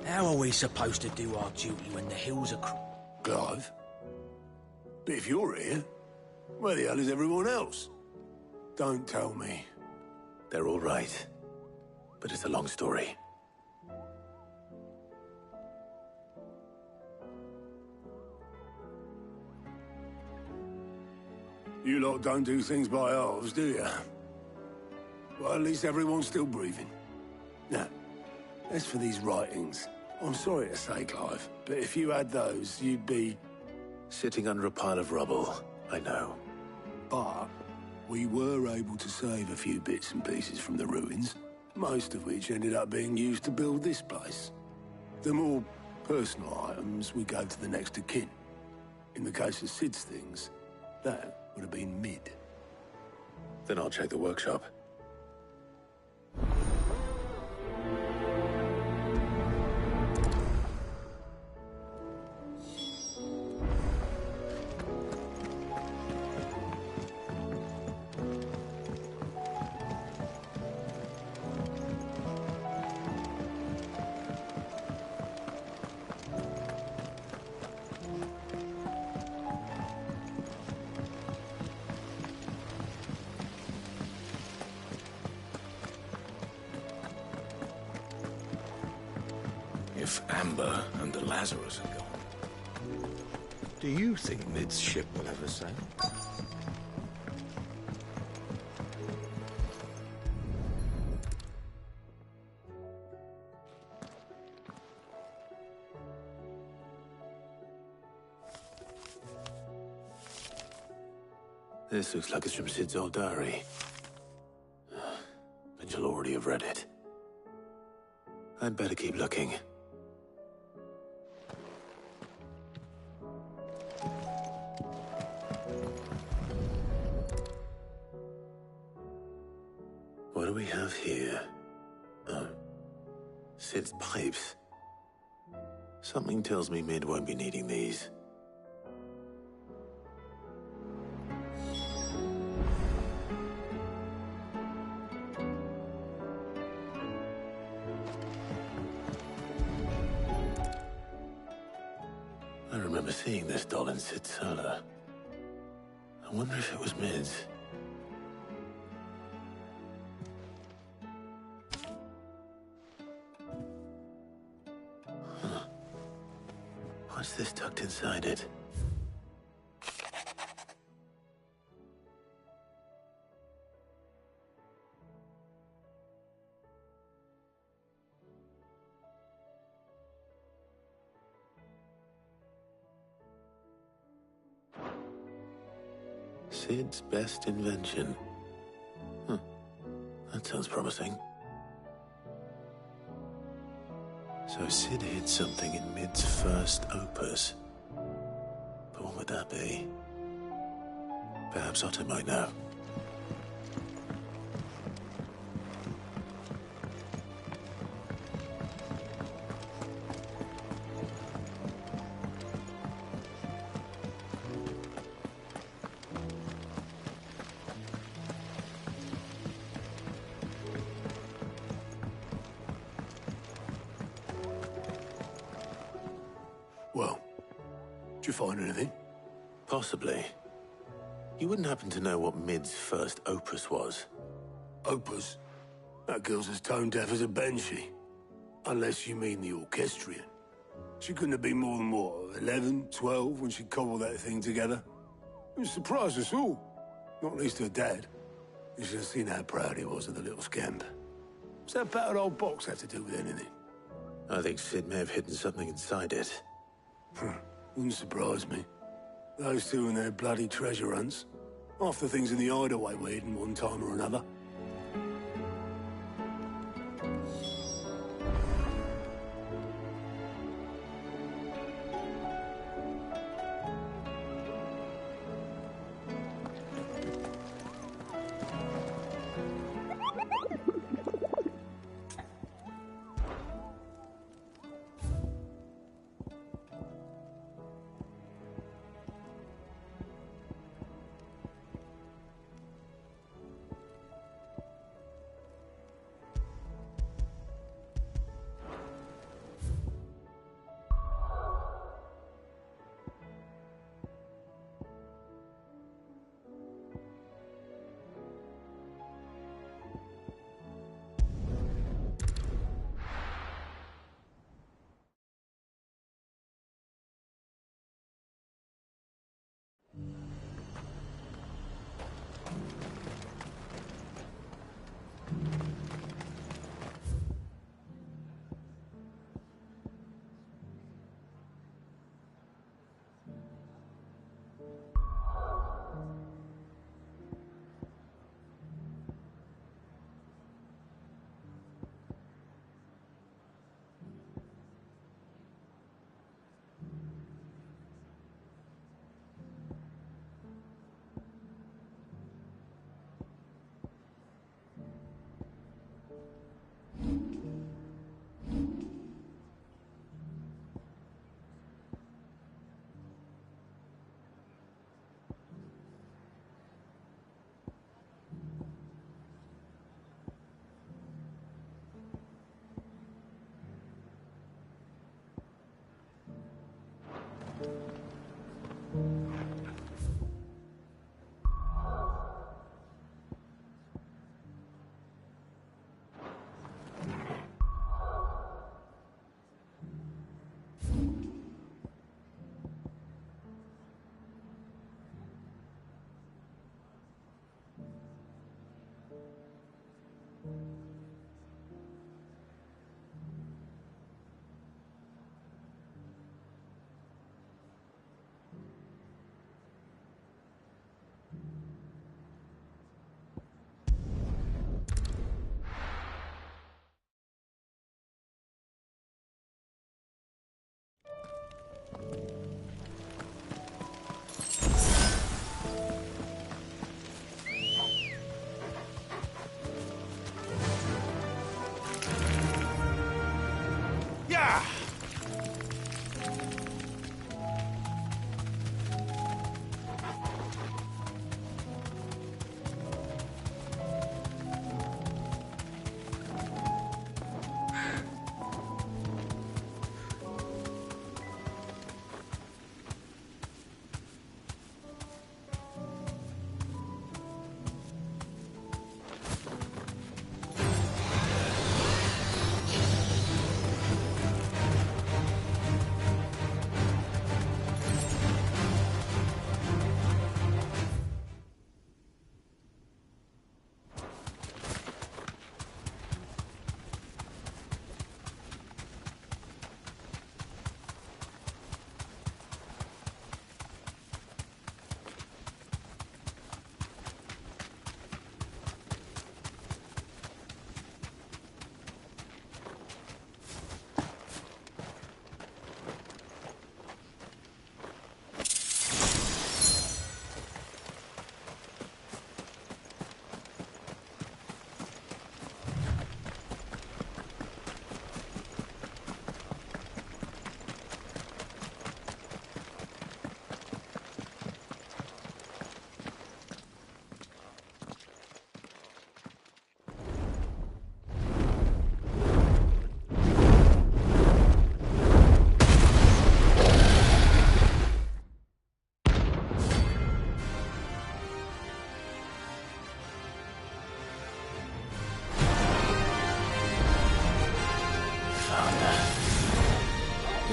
How are we supposed to do our duty when the hills are Clive? But if you're here, where the hell is everyone else? Don't tell me. They're all right. But it's a long story. You lot don't do things by halves, do you? Well, at least everyone's still breathing. Now, as for these writings, I'm sorry to say, Clive, but if you had those, you'd be... Sitting under a pile of rubble, I know. But we were able to save a few bits and pieces from the ruins, most of which ended up being used to build this place. The more personal items we gave to the next of kin. In the case of Sid's things, that would have been mid. Then I'll check the workshop. If Amber and the Lazarus are gone, do you think Mid's ship will ever sail? This looks like it's from Sid's old diary. But you'll already have read it. I'd better keep looking. What do we have here? Sid's pipes. Something tells me Mid won't be needing these. I remember seeing this doll in Sid's cellar. I wonder if it was Mid's. Huh. What's this tucked inside it? Sid's best invention. Huh. That sounds promising. So Sid hid something in Mid's first opus. But what would that be? Perhaps Otto might know. Well, did you find anything? Possibly. You wouldn't happen to know what Mid's first opus was? Opus? That girl's as tone deaf as a banshee. Unless you mean the orchestrion. She couldn't have been more than, what, 11, 12 when she cobbled that thing together? It surprised us all. Not least her dad. You should have seen how proud he was of the little scamp. What's that battered old box have to do with anything? I think Sid may have hidden something inside it. Wouldn't surprise me. Those two and their bloody treasure hunts. Half the things in the hideaway were hidden one time or another.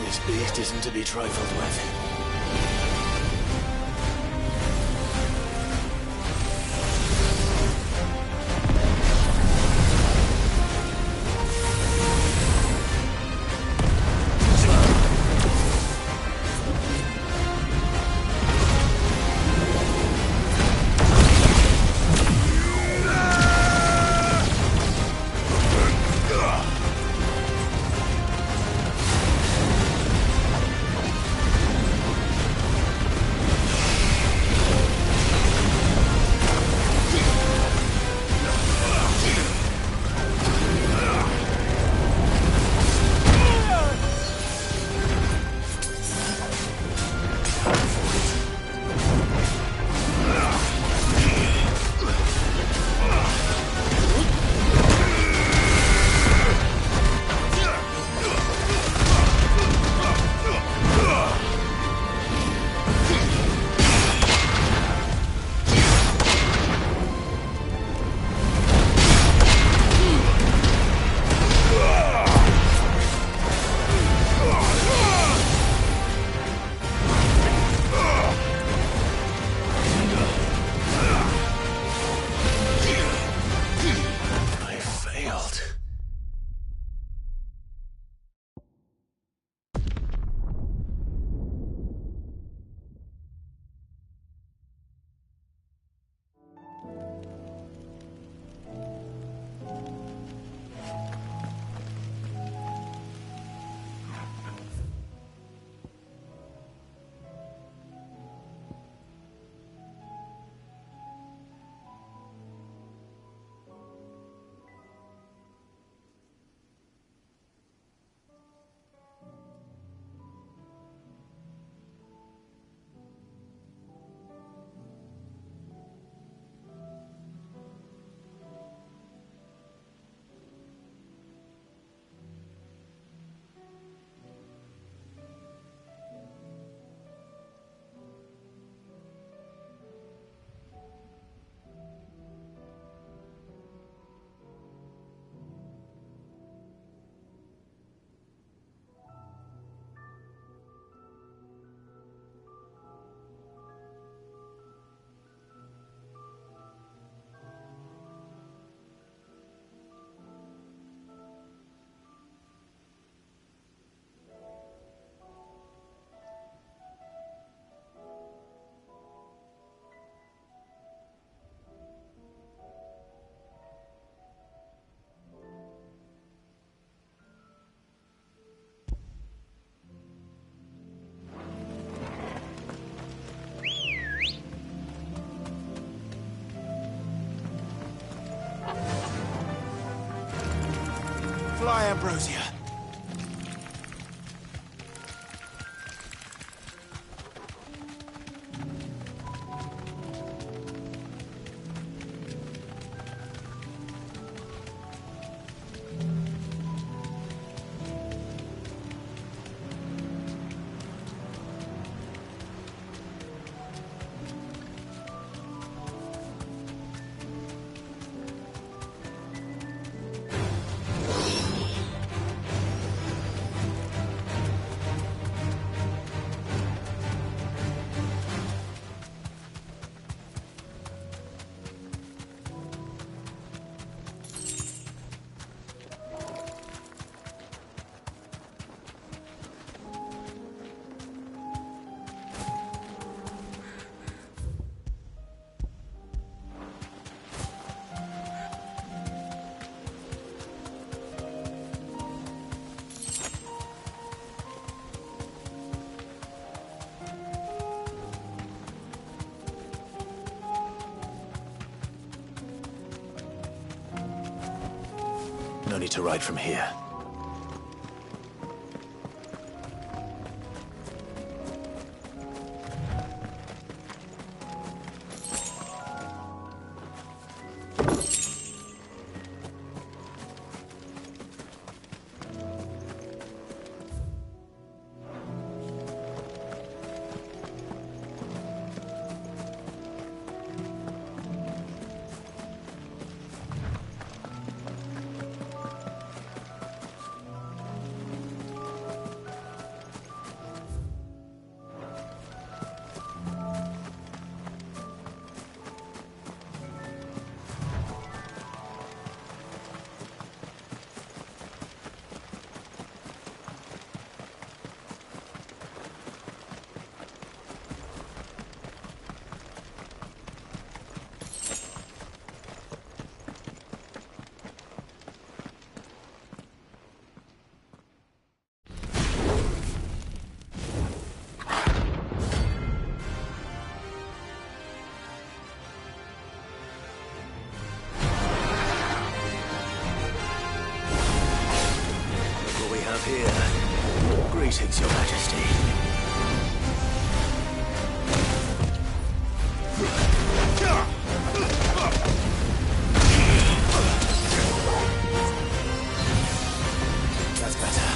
This beast isn't to be trifled with. Fly, Ambrosia. No need to ride from here. Here. Greetings, Your Majesty. That's better.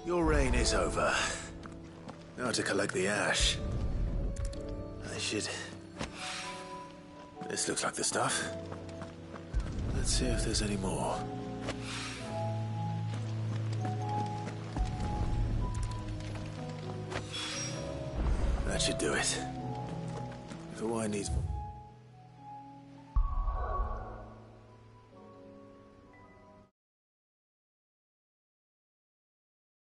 Your reign is over. Now to collect the ash. I should... This looks like the stuff. Let's see if there's any more. That should do it. If the wine needs more...